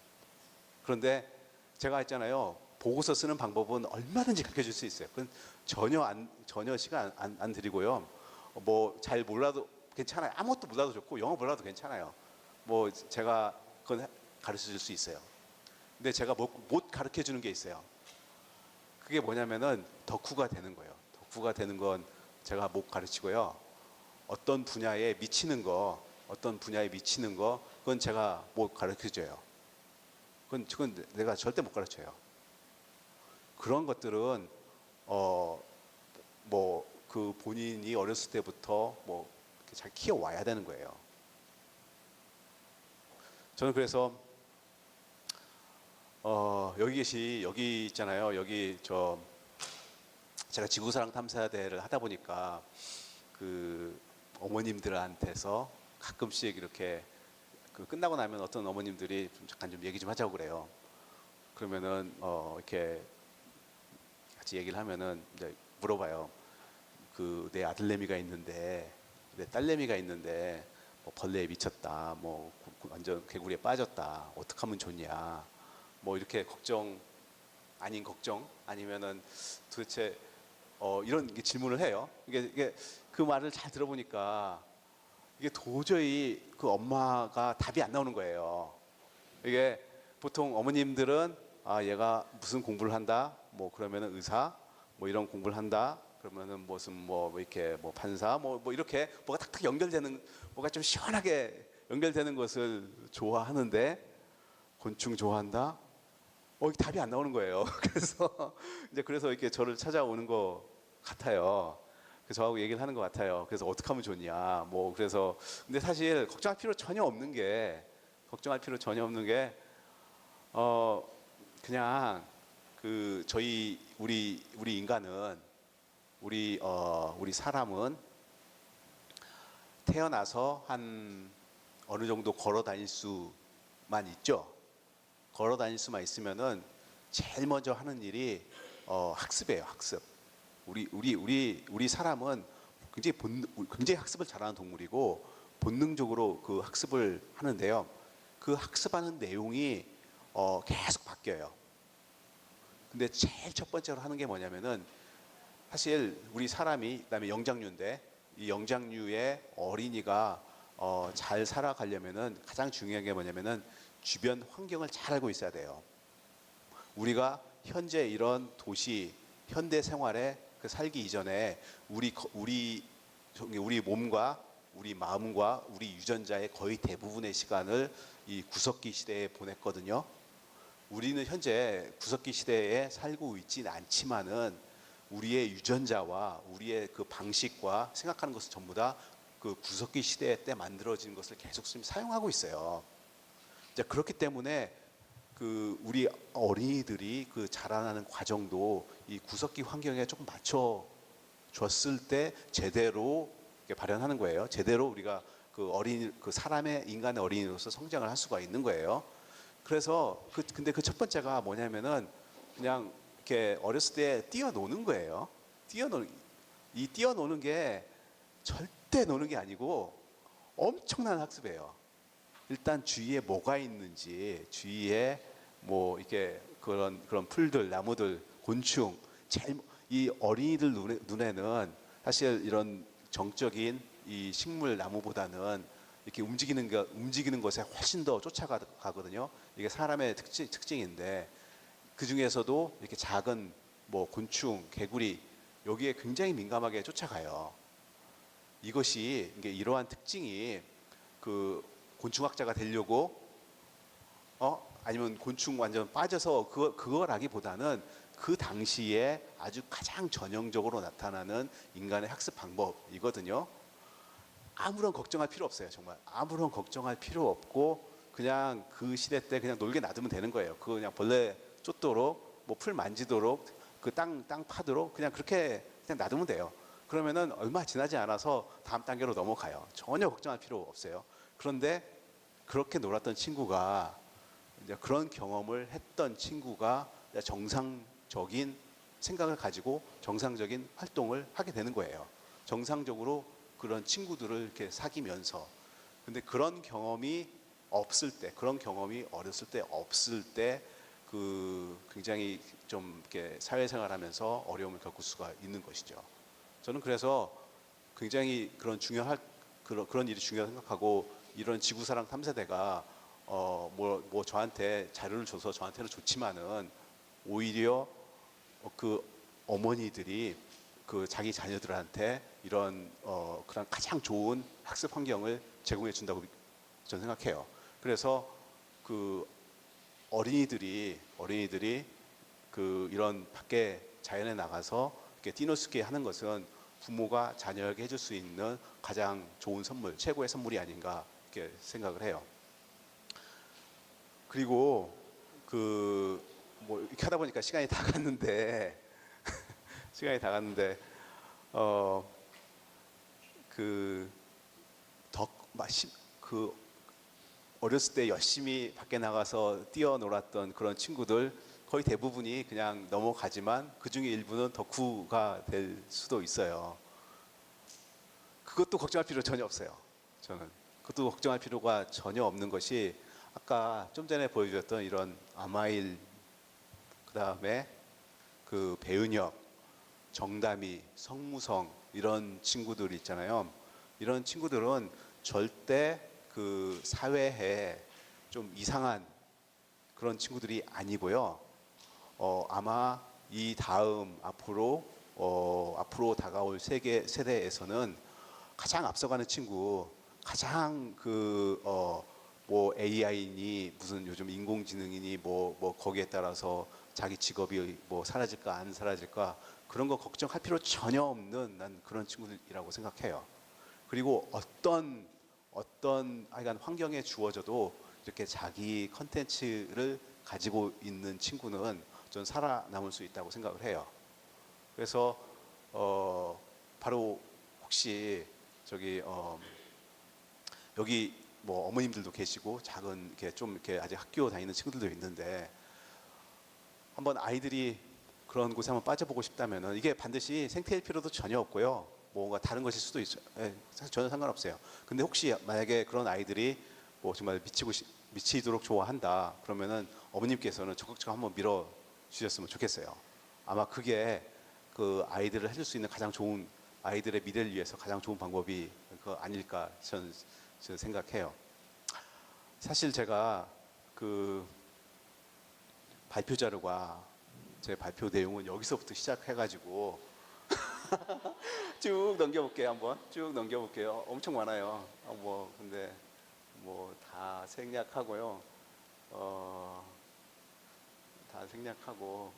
그런데 제가 했잖아요. 보고서 쓰는 방법은 얼마든지 가르쳐 줄 수 있어요. 그건 전혀 시간 안 들이고요. 뭐 잘 몰라도 괜찮아요. 아무것도 몰라도 좋고 영어 몰라도 괜찮아요. 뭐 제가 그건 가르쳐 줄 수 있어요. 근데 제가 못 가르쳐 주는 게 있어요. 그게 뭐냐면은 덕후가 되는 거예요. 덕후가 되는 건 제가 못 가르치고요. 어떤 분야에 미치는 거, 그건 제가 못 가르쳐 줘요. 그건 내가 절대 못 가르쳐요. 그런 것들은 뭐 그 본인이 어렸을 때부터 뭐 잘 키워와야 되는 거예요. 저는 그래서 여기 있잖아요. 제가 지구사랑 탐사대를 하다 보니까 그 어머님들한테서 가끔씩 이렇게 끝나고 나면 어떤 어머님들이 잠깐 좀 얘기 좀 하자고 그래요. 그러면은 이렇게 같이 얘기를 하면은 이제 물어봐요. 내 아들내미가 있는데, 내 딸내미가 있는데 뭐 벌레에 미쳤다, 뭐 완전 개구리에 빠졌다, 어떻게 하면 좋냐, 뭐 이렇게 걱정 아닌 걱정, 아니면은 도대체 이런 질문을 해요. 이게 그 말을 잘 들어보니까 이게 도저히 그 엄마가 답이 안 나오는 거예요. 이게 보통 어머님들은 얘가 무슨 공부를 한다, 뭐 그러면은 의사, 뭐 이런 공부를 한다, 그러면은 무슨 뭐 이렇게 뭐 판사, 뭐 이렇게 뭐가 탁탁 연결되는, 뭐가 좀 시원하게 연결되는 것을 좋아하는데, 곤충 좋아한다, 답이 안 나오는 거예요. 그래서 이렇게 저를 찾아오는 것 같아요. 그래서 저하고 얘기를 하는 것 같아요. 그래서 어떻게 하면 좋냐. 그래서 근데 사실 걱정할 필요 전혀 없는 게 어, 그냥 우리 인간은 우리 사람은 태어나서 한 어느 정도 걸어 다닐 수만 있죠. 걸어 다닐 수만 있으면은 제일 먼저 하는 일이 학습이에요. 학습. 우리 사람은 굉장히 학습을 잘하는 동물이고 본능적으로 그 학습을 하는데요. 그 학습하는 내용이 계속 바뀌어요. 근데 제일 첫 번째로 하는 게 뭐냐면은 사실 우리 사람이 그다음에 영장류인데 이 영장류의 어린이가 잘 살아가려면은 가장 중요한 게 뭐냐면은 주변 환경을 잘 알고 있어야 돼요. 우리가 현재 이런 도시 현대 생활에 살기 이전에 우리 몸과 우리 마음과 우리 유전자의 거의 대부분의 시간을 이 구석기 시대에 보냈거든요. 우리는 현재 구석기 시대에 살고 있지는 않지만은 우리의 유전자와 우리의 그 방식과 생각하는 것은 전부 다 그 구석기 시대 때 만들어진 것을 계속 지금 사용하고 있어요. 이제 그렇기 때문에 우리 어린이들이 그 자라나는 과정도 이 구석기 환경에 조금 맞춰줬을 때 제대로 발현하는 거예요. 제대로 우리가 그 사람의 인간의 어린이로서 성장을 할 수가 있는 거예요. 그래서 근데 그 첫 번째가 뭐냐면은 그냥 이렇게 어렸을 때 뛰어노는 거예요. 뛰어노는 게 절대 노는 게 아니고 엄청난 학습이에요. 일단 주위에 뭐가 있는지, 주위에 이렇게 그런 풀들, 나무들, 곤충, 이 어린이들 눈에는 사실 이런 정적인 이 식물 나무보다는 이렇게 움직이는 것에 훨씬 더 쫓아가거든요. 이게 사람의 특징인데 그 중에서도 이렇게 작은 곤충, 개구리 여기에 굉장히 민감하게 쫓아가요. 이러한 특징이 그 곤충학자가 되려고 아니면 곤충 완전 빠져서 그거라기보다는 그 당시에 아주 가장 전형적으로 나타나는 인간의 학습 방법이거든요. 아무런 걱정할 필요 없어요. 정말 아무런 걱정할 필요 없고 그냥 그 시대 때 그냥 놀게 놔두면 되는 거예요. 그냥 벌레 쫓도록 풀 만지도록 그 땅 파도록 그냥 그렇게 그냥 놔두면 돼요. 그러면은 얼마 지나지 않아서 다음 단계로 넘어가요. 전혀 걱정할 필요 없어요. 그런데 그렇게 놀았던 친구가 이제 그런 경험을 했던 친구가 정상적인 생각을 가지고 정상적인 활동을 하게 되는 거예요. 정상적으로 그런 친구들을 이렇게 사귀면서. 근데 그런 경험이 어렸을 때 없을 때 굉장히 좀 이렇게 사회생활하면서 어려움을 겪을 수가 있는 것이죠. 저는 그래서 굉장히 그런 일이 중요하다고 생각하고 이런 지구사랑 탐사대가 저한테 자료를 줘서 저한테는 좋지만은 오히려 그 어머니들이 그 자기 자녀들한테 이런 그런 가장 좋은 학습 환경을 제공해 준다고 저는 생각해요. 그래서 그 어린이들이 이런 밖에 자연에 나가서 이렇게 뛰놀수있게 하는 것은 부모가 자녀에게 해줄 수 있는 가장 좋은 선물, 최고의 선물이 아닌가 이렇게 생각을 해요. 그리고 이렇게 하다 보니까 시간이 다 갔는데 어, 그, 어렸을 때 열심히 밖에 나가서 뛰어놀았던 그런 친구들 거의 대부분이 그냥 넘어가지만 그 중에 일부는 덕후가 될 수도 있어요. 그것도 걱정할 필요 전혀 없어요. 저는 그것도 걱정할 필요가 전혀 없는 것이 아까 좀 전에 보여주셨던 이런 아마일 그다음에 그 배은혁, 정다미, 성무성 이런 친구들 있잖아요. 이런 친구들은 절대 그 사회에 좀 이상한 그런 친구들이 아니고요. 아마 이 다음 앞으로 다가올 세대에서는 가장 앞서가는 친구, 가장 뭐 AI니 무슨 요즘 인공지능이니 뭐 거기에 따라서 자기 직업이 뭐 사라질까 안 사라질까 그런 거 걱정할 필요 전혀 없는 난 그런 친구들이라고 생각해요. 그리고 어떤 하여간 환경에 주어져도 이렇게 자기 컨텐츠를 가지고 있는 친구는 전 살아남을 수 있다고 생각을 해요. 그래서 바로 혹시 저기 여기 뭐 어머님들도 계시고 작은 이렇게 좀 이렇게 아직 학교 다니는 친구들도 있는데 한번 아이들이 그런 곳에 한번 빠져보고 싶다면은 이게 반드시 생태일 필요도 전혀 없고요. 뭔가 다른 것일 수도 있어요. 예, 사실 전혀 상관없어요. 근데 혹시 만약에 그런 아이들이 뭐 정말 미치도록 좋아한다 그러면은 어머님께서는 적극적으로 한번 밀어 주셨으면 좋겠어요. 아마 그게 그 아이들을 해줄 수 있는 가장 좋은 아이들의 미래를 위해서 가장 좋은 방법이 그 아닐까 저는 생각해요. 사실 제가 그 발표 자료가 제 발표 내용은 여기서부터 시작해가지고 쭉 넘겨볼게요. 한번 쭉 넘겨볼게요. 엄청 많아요. 뭐 근데 뭐 다 생략하고요. 다 생략하고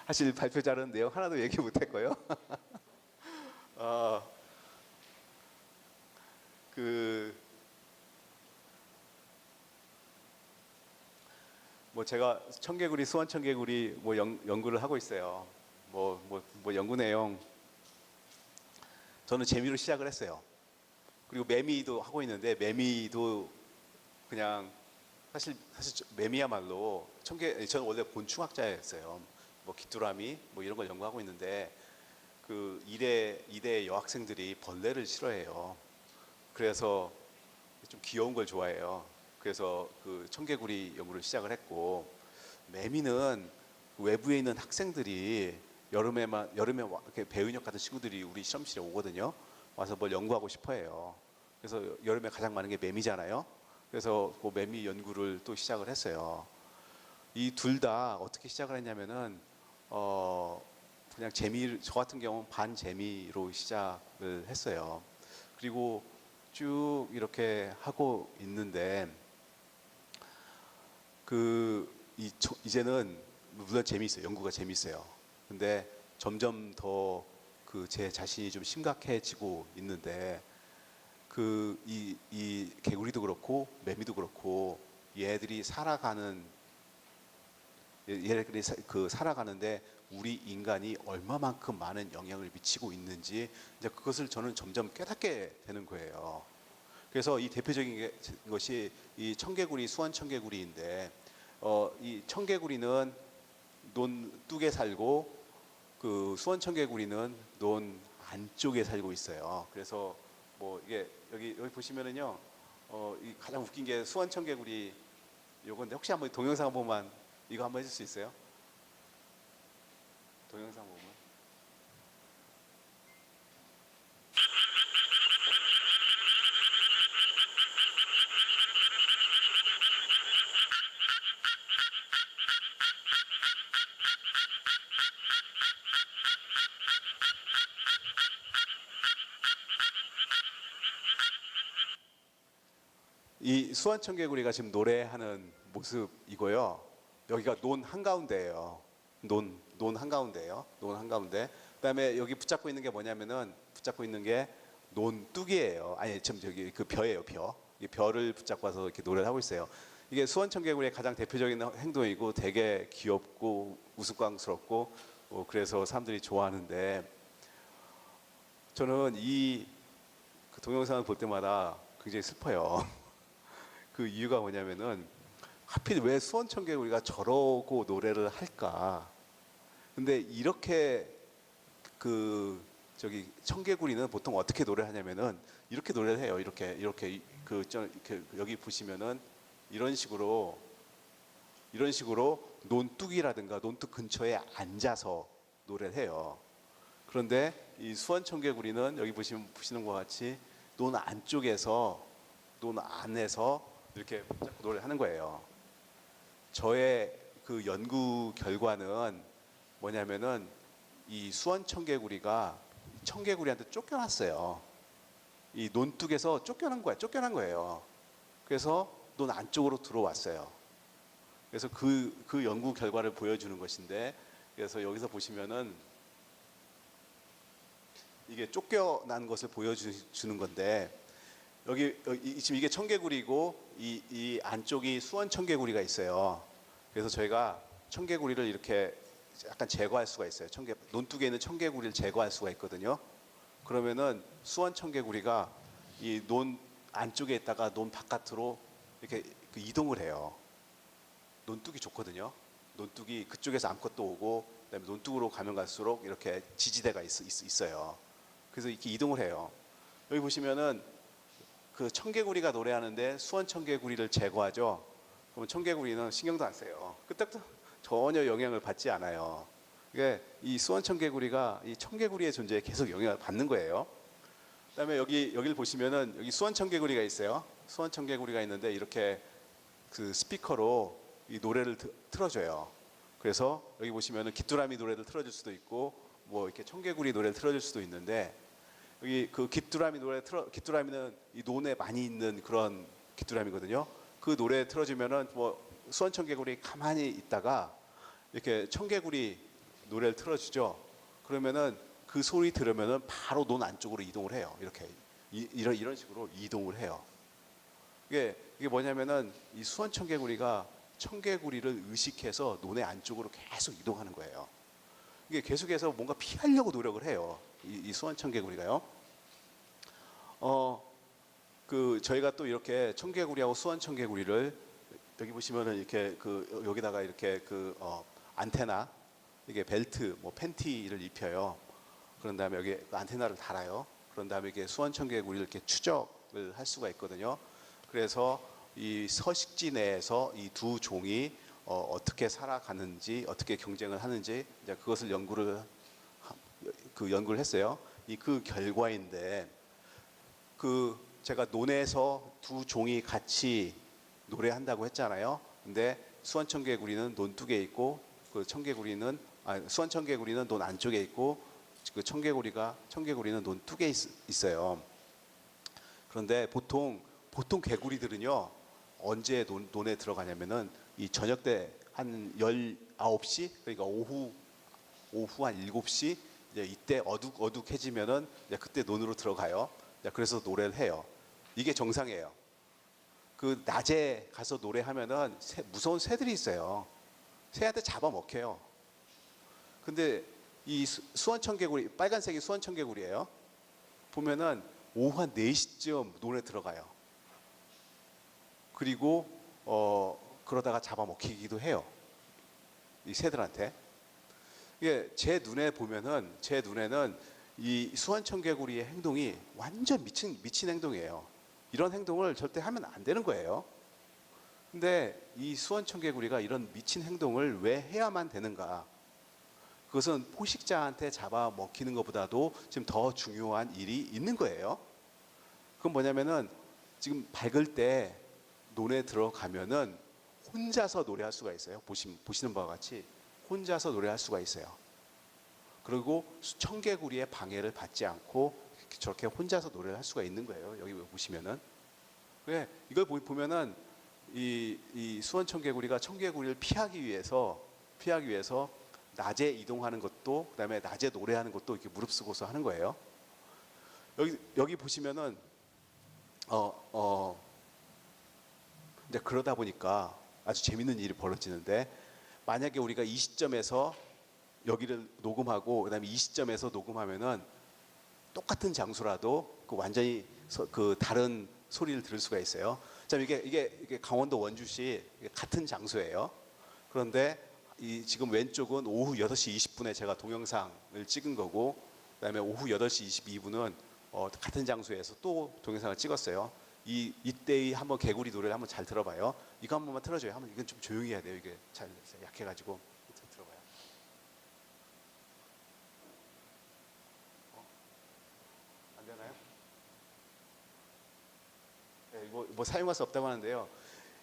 사실 발표 자료는 내용 하나도 얘기 못했고요. 그 뭐 제가 청개구리 수원 청개구리 뭐 연구를 하고 있어요. 뭐 연구 내용 저는 재미로 시작을 했어요. 그리고 매미도 하고 있는데 매미도 그냥 사실 매미야말로 저는 원래 곤충학자였어요. 뭐 귀뚜라미 뭐 이런 걸 연구하고 있는데 그 이대 여학생들이 벌레를 싫어해요. 그래서 좀 귀여운 걸 좋아해요. 그래서 그 청개구리 연구를 시작을 했고 매미는 외부에 있는 학생들이 여름에 이렇게 배은혁 같은 친구들이 우리 실험실에 오거든요. 와서 뭘 연구하고 싶어해요. 그래서 여름에 가장 많은 게 매미잖아요. 그래서 그 매미 연구를 또 시작을 했어요. 이 둘 다 어떻게 시작을 했냐면은 그냥 저 같은 경우는 반재미로 시작을 했어요. 그리고 쭉 이렇게 하고 있는데 이제는 물론 재미있어요. 연구가 재미있어요. 근데 점점 더 그 제 자신이 좀 심각해지고 있는데 이 개구리도 그렇고 매미도 그렇고 얘들이 살아가는데 우리 인간이 얼마만큼 많은 영향을 미치고 있는지 이제 그것을 저는 점점 깨닫게 되는 거예요. 그래서 이 대표적인 것이 이 청개구리 수원 청개구리인데 이 청개구리는 논 뚝에 살고 그 수원 청개구리는 논 안쪽에 살고 있어요. 그래서 뭐 이게 여기 보시면은요 이 가장 웃긴 게 수원 청개구리 요건데 혹시 한번 동영상 한 번만 이거 한번 해줄 수 있어요? 동영상 보면 이 수원 청개구리가 지금 노래하는 모습이고요. 여기가 논 한가운데예요. 논 한가운데예요. 논 한가운데. 그다음에 여기 붙잡고 있는 게 뭐냐면은 붙잡고 있는 게 논뚝이에요. 아니 지금 저기 그 벼예요. 벼. 이 벼를 붙잡고 와서 이렇게 노래를 하고 있어요. 이게 수원 청개구리의 가장 대표적인 행동이고 되게 귀엽고 우스꽝스럽고 그래서 사람들이 좋아하는데 저는 그 동영상을 볼 때마다 굉장히 슬퍼요. 그 이유가 뭐냐면은 하필 왜 수원 청개구리가 저러고 노래를 할까? 근데 이렇게 그 저기 청개구리는 보통 어떻게 노래하냐면은 이렇게 노래를 해요. 이렇게 여기 보시면은 이런 식으로 논뚝이라든가 논뚝 근처에 앉아서 노래를 해요. 그런데 이 수원 청개구리는 여기 보시는 것 같이 논 안에서 이렇게 노래를 하는 거예요. 저의 그 연구 결과는 뭐냐면은 이 수원 청개구리가 청개구리한테 쫓겨났어요. 이 논뚝에서 쫓겨난 거예요. 그래서 논 안쪽으로 들어왔어요. 그래서 그 연구 결과를 보여주는 것인데, 그래서 여기서 보시면은 이게 쫓겨난 것을 보여주는 건데, 지금 이게 청개구리고 이 안쪽이 수원 청개구리가 있어요. 그래서 저희가 청개구리를 이렇게 약간 제거할 수가 있어요. 논둑에 있는 청개구리를 제거할 수가 있거든요. 그러면은 수원 청개구리가 이 논 안쪽에 있다가 논 바깥으로 이렇게 이동을 해요. 논둑이 좋거든요. 논둑이 그쪽에서 아무것도 오고, 그다음에 논둑으로 가면 갈수록 이렇게 지지대가 있어요. 그래서 이렇게 이동을 해요. 여기 보시면은 그 청개구리가 노래하는데 수원 청개구리를 제거하죠. 그러면 청개구리는 신경도 안 써요. 끄떡도 전혀 영향을 받지 않아요. 이게 이 수원 청개구리가 이 청개구리의 존재에 계속 영향을 받는 거예요. 그다음에 여기를 보시면은 여기 수원 청개구리가 있어요. 수원 청개구리가 있는데 이렇게 그 스피커로 이 노래를 틀어줘요. 그래서 여기 보시면은 귀뚜라미 노래를 틀어줄 수도 있고, 뭐 이렇게 청개구리 노래를 틀어줄 수도 있는데, 여기 그 귀뚜라미는 이 논에 많이 있는 그런 귀뚜라미거든요. 그 노래 틀어주면은 뭐 수원 청개구리 가만히 있다가 이렇게 청개구리 노래를 틀어주죠. 그러면은 그 소리 들으면은 바로 논 안쪽으로 이동을 해요. 이렇게 이런 식으로 이동을 해요. 이게 뭐냐면은 이 수원 청개구리가 청개구리를 의식해서 논의 안쪽으로 계속 이동하는 거예요. 이게 계속해서 뭔가 피하려고 노력을 해요. 이 수원 청개구리가요. 저희가 또 이렇게 청개구리하고 수원 청개구리를 여기 보시면은 이렇게 여기다가 이렇게 안테나, 이게 벨트, 뭐 팬티를 입혀요. 그런 다음에 여기 안테나를 달아요. 그런 다음에 이게 수원 청개구리를 이렇게 추적을 할 수가 있거든요. 그래서 이 서식지 내에서 이 두 종이 어떻게 살아가는지, 어떻게 경쟁을 하는지, 이제 그것을 연구를 했어요. 그 결과인데, 제가 논에서 두 종이 같이 노래한다고 했잖아요. 근데 수원 청개구리는 논둑에 있고, 수원 청개구리는 논 안쪽에 있고, 그 청개구리는 논둑에 있어요. 그런데 보통 개구리들은요, 언제 논에 들어가냐면은 이 저녁 때 한 19시, 그러니까 오후 한 7시, 이제 이때 어둑해지면은 이제 그때 논으로 들어가요. 그래서 노래를 해요. 이게 정상이에요. 그 낮에 가서 노래하면은 무서운 새들이 있어요. 새한테 잡아먹혀요. 근데 이 수원 청개구리, 빨간색이 수원 청개구리예요. 보면은 오후 한 4시쯤 논에 들어가요. 그리고 그러다가 잡아먹히기도 해요. 이 새들한테. 이게 제 눈에는 이 수원 청개구리의 행동이 완전 미친 행동이에요. 이런 행동을 절대 하면 안 되는 거예요. 근데 이 수원 청개구리가 이런 미친 행동을 왜 해야만 되는가? 그것은 포식자한테 잡아먹히는 것보다도 지금 더 중요한 일이 있는 거예요. 그건 뭐냐면은 지금 밝을 때 논에 들어가면은 혼자서 노래할 수가 있어요. 보시는 바와 같이 혼자서 노래할 수가 있어요. 그리고 청개구리의 방해를 받지 않고 저렇게 혼자서 노래를 할 수가 있는 거예요. 여기 보시면은. 왜 이걸 보면은 이 수원 청개구리가 청개구리를 피하기 위해서 낮에 이동하는 것도, 그다음에 낮에 노래하는 것도 이렇게 무릅쓰고서 하는 거예요. 여기 보시면은 이제 그러다 보니까 아주 재밌는 일이 벌어지는데, 만약에 우리가 이 시점에서 여기를 녹음하고 그다음에 이 시점에서 녹음하면은 똑같은 장소라도 완전히 다른 소리를 들을 수가 있어요. 자, 이게 강원도 원주시 같은 장소예요. 그런데 지금 왼쪽은 오후 8시 20분에 제가 동영상을 찍은 거고, 그다음에 오후 8시 22분은 같은 장소에서 또 동영상을 찍었어요. 이때의 한번 개구리 노래를 한번 잘 들어봐요. 이거 한 번만 틀어줘요. 이건 좀 조용히 해야 돼요. 이게 잘 약해가지고. 들어봐요. 안 되나요? 네, 뭐 사용할 수 없다고 하는데요.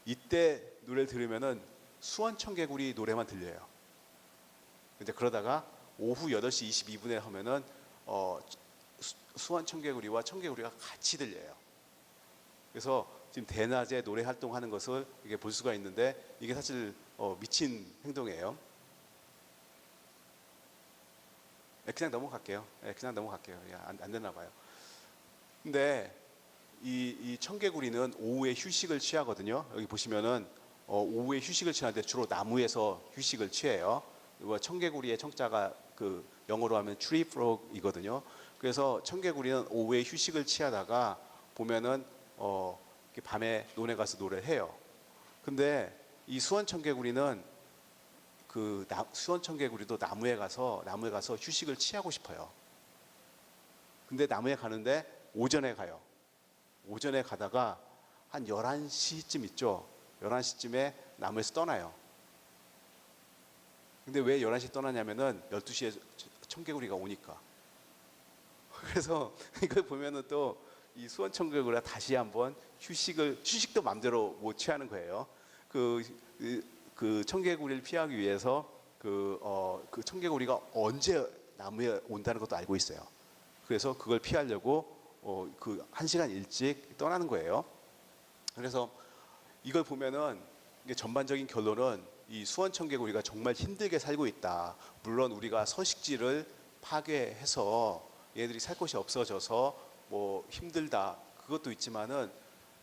이때 노래를 들으면은 수원 청개구리 노래만 들려요. 근데 그러다가 오후 8시 22분에 하면은 수원 청개구리와 청개구리가 같이 들려요. 그래서 지금 대낮에 노래 활동하는 것을 이게 볼 수가 있는데 이게 사실 미친 행동이에요. 그냥 넘어갈게요. 그냥 넘어갈게요. 안 되나 봐요. 근데 이 청개구리는 오후에 휴식을 취하거든요. 여기 보시면은 오후에 휴식을 취하는데 주로 나무에서 휴식을 취해요. 청개구리의 청자가 그 영어로 하면 tree frog이거든요. 그래서 청개구리는 오후에 휴식을 취하다가 보면은 밤에 논에 가서 노래를 해요. 근데 이 수원 청개구리는 수원 청개구리도 나무에 가서 휴식을 취하고 싶어요. 근데 나무에 가는데 오전에 가요. 오전에 가다가 한 11시쯤 있죠. 11시쯤에 나무에서 떠나요. 근데 왜 11시에 떠나냐면은 12시에 청개구리가 오니까. 그래서 이걸 보면은 또 이 수원 청개구리가 다시 한번 휴식도 마음대로 못 취하는 거예요. 그 청개구리를 피하기 위해서 그 청개구리가 언제 나무에 온다는 것도 알고 있어요. 그래서 그걸 피하려고 그 1시간 일찍 떠나는 거예요. 그래서 이걸 보면은 이게 전반적인 결론은 이 수원 청개구리가 정말 힘들게 살고 있다. 물론 우리가 서식지를 파괴해서 얘들이 살 곳이 없어져서 뭐 힘들다. 그것도 있지만은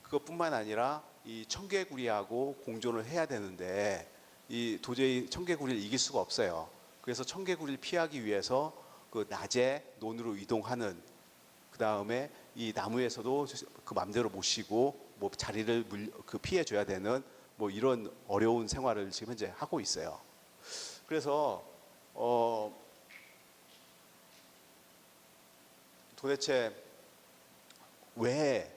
그것뿐만 아니라 이 청개구리하고 공존을 해야 되는데 이 도저히 청개구리를 이길 수가 없어요. 그래서 청개구리를 피하기 위해서 그 낮에 논으로 이동하는, 그 다음에 이 나무에서도 그 맘대로 못 쉬고 뭐 자리를 피해 줘야 되는 뭐 이런 어려운 생활을 지금 현재 하고 있어요. 그래서 도대체 왜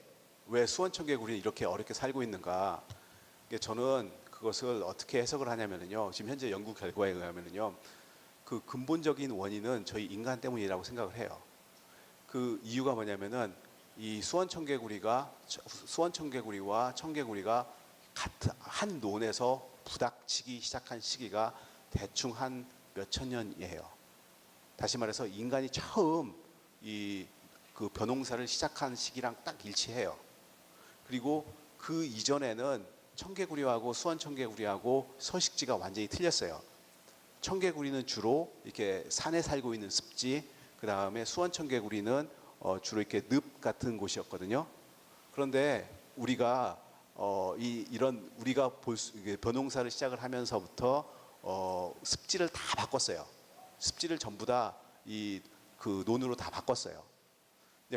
수원 청개구리는 이렇게 어렵게 살고 있는가? 저는 그것을 어떻게 해석을 하냐면요. 지금 현재 연구 결과에 의하면요. 그 근본적인 원인은 저희 인간 때문이라고 생각을 해요. 그 이유가 뭐냐면은 이 수원 청개구리와 청개구리가 같은 한 논에서 부닥치기 시작한 시기가 대충 한 몇천 년이에요. 다시 말해서 인간이 처음 그 벼농사를 시작한 시기랑 딱 일치해요. 그리고 그 이전에는 청개구리하고 수원 청개구리하고 서식지가 완전히 틀렸어요. 청개구리는 주로 이렇게 산에 살고 있는 습지, 그 다음에 수원 청개구리는 주로 이렇게 늪 같은 곳이었거든요. 그런데 우리가 우리가 벼농사를 시작을 하면서부터 습지를 다 바꿨어요. 습지를 전부 다 그 논으로 다 바꿨어요.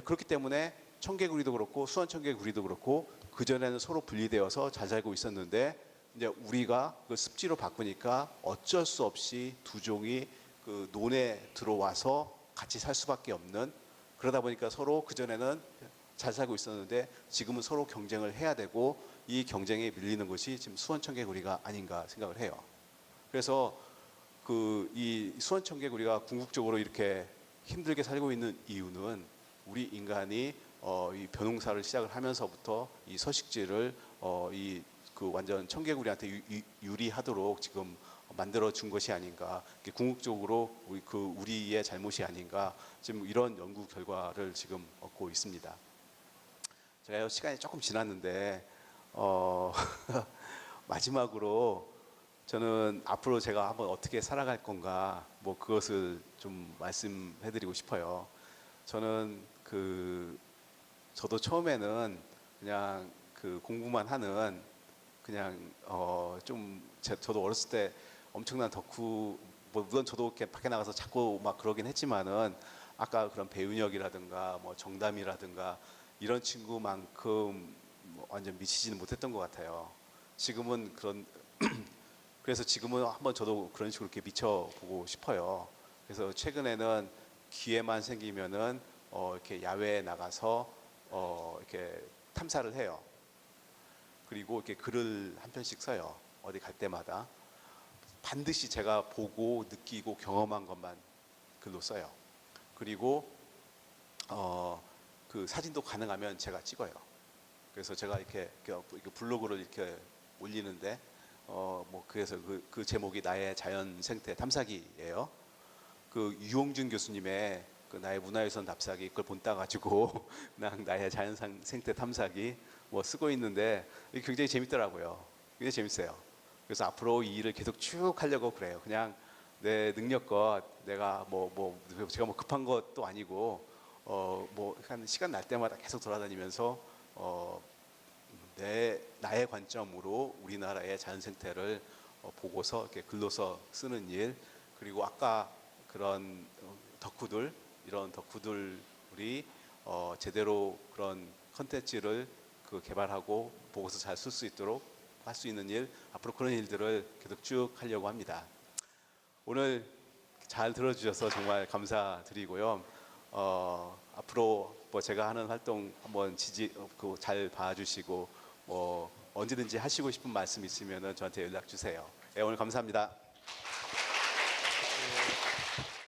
그렇기 때문에 청개구리도 그렇고 수원 청개구리도 그렇고 그 전에는 서로 분리되어서 잘 살고 있었는데 이제 우리가 그 습지로 바꾸니까 어쩔 수 없이 두 종이 그 논에 들어와서 같이 살 수밖에 없는, 그러다 보니까 서로 그 전에는 잘 살고 있었는데 지금은 서로 경쟁을 해야 되고 이 경쟁에 밀리는 것이 지금 수원 청개구리가 아닌가 생각을 해요. 그래서 이 수원 청개구리가 궁극적으로 이렇게 힘들게 살고 있는 이유는 우리 인간이 이 벼농사를 시작을 하면서부터 이 서식지를 그 완전 청개구리한테 유리하도록 지금 만들어 준 것이 아닌가, 궁극적으로 우리의 잘못이 아닌가, 지금 이런 연구 결과를 지금 얻고 있습니다. 제가 시간이 조금 지났는데 마지막으로 저는 앞으로 제가 한번 어떻게 살아갈 건가, 뭐 그것을 좀 말씀해드리고 싶어요. 저는 저도 처음에는 그냥 그 공부만 하는 그냥 저도 어렸을 때 엄청난 덕후, 뭐 물론 저도 이렇게 밖에 나가서 자꾸 막 그러긴 했지만은 아까 그런 배윤혁이라든가 뭐 정담이라든가 이런 친구만큼 뭐 완전 미치지는 못했던 것 같아요. 지금은 그래서 지금은 한번 저도 그런 식으로 이렇게 미쳐보고 싶어요. 그래서 최근에는 기회만 생기면은 이렇게 야외에 나가서 이렇게 탐사를 해요. 그리고 이렇게 글을 한 편씩 써요. 어디 갈 때마다 반드시 제가 보고 느끼고 경험한 것만 글로 써요. 그리고 그 사진도 가능하면 제가 찍어요. 그래서 제가 이렇게 블로그를 이렇게 올리는데 뭐 그래서 그 제목이 나의 자연 생태 탐사기예요. 그 유홍준 교수님의 그 나의 문화유산 탐사기 그걸 본따 가지고 그냥 나의 자연 생태 탐사기 뭐 쓰고 있는데 이게 굉장히 재밌더라고요. 굉장히 재밌어요. 그래서 앞으로 이 일을 계속 쭉 하려고 그래요. 그냥 내 능력껏 내가 제가 뭐 급한 것도 아니고 뭐 한 시간 날 때마다 계속 돌아다니면서 나의 관점으로 우리나라의 자연 생태를 보고서 이렇게 글로써 쓰는 일, 그리고 아까 그런 덕후들, 이런 덕후들이 제대로 그런 컨텐츠를 개발하고 보고서 잘 쓸 수 있도록 할 수 있는 일, 앞으로 그런 일들을 계속 쭉 하려고 합니다. 오늘 잘 들어주셔서 정말 감사드리고요. 앞으로 뭐 제가 하는 활동 한번 잘 봐주시고 뭐 언제든지 하시고 싶은 말씀 있으면 저한테 연락 주세요. 네, 오늘 감사합니다.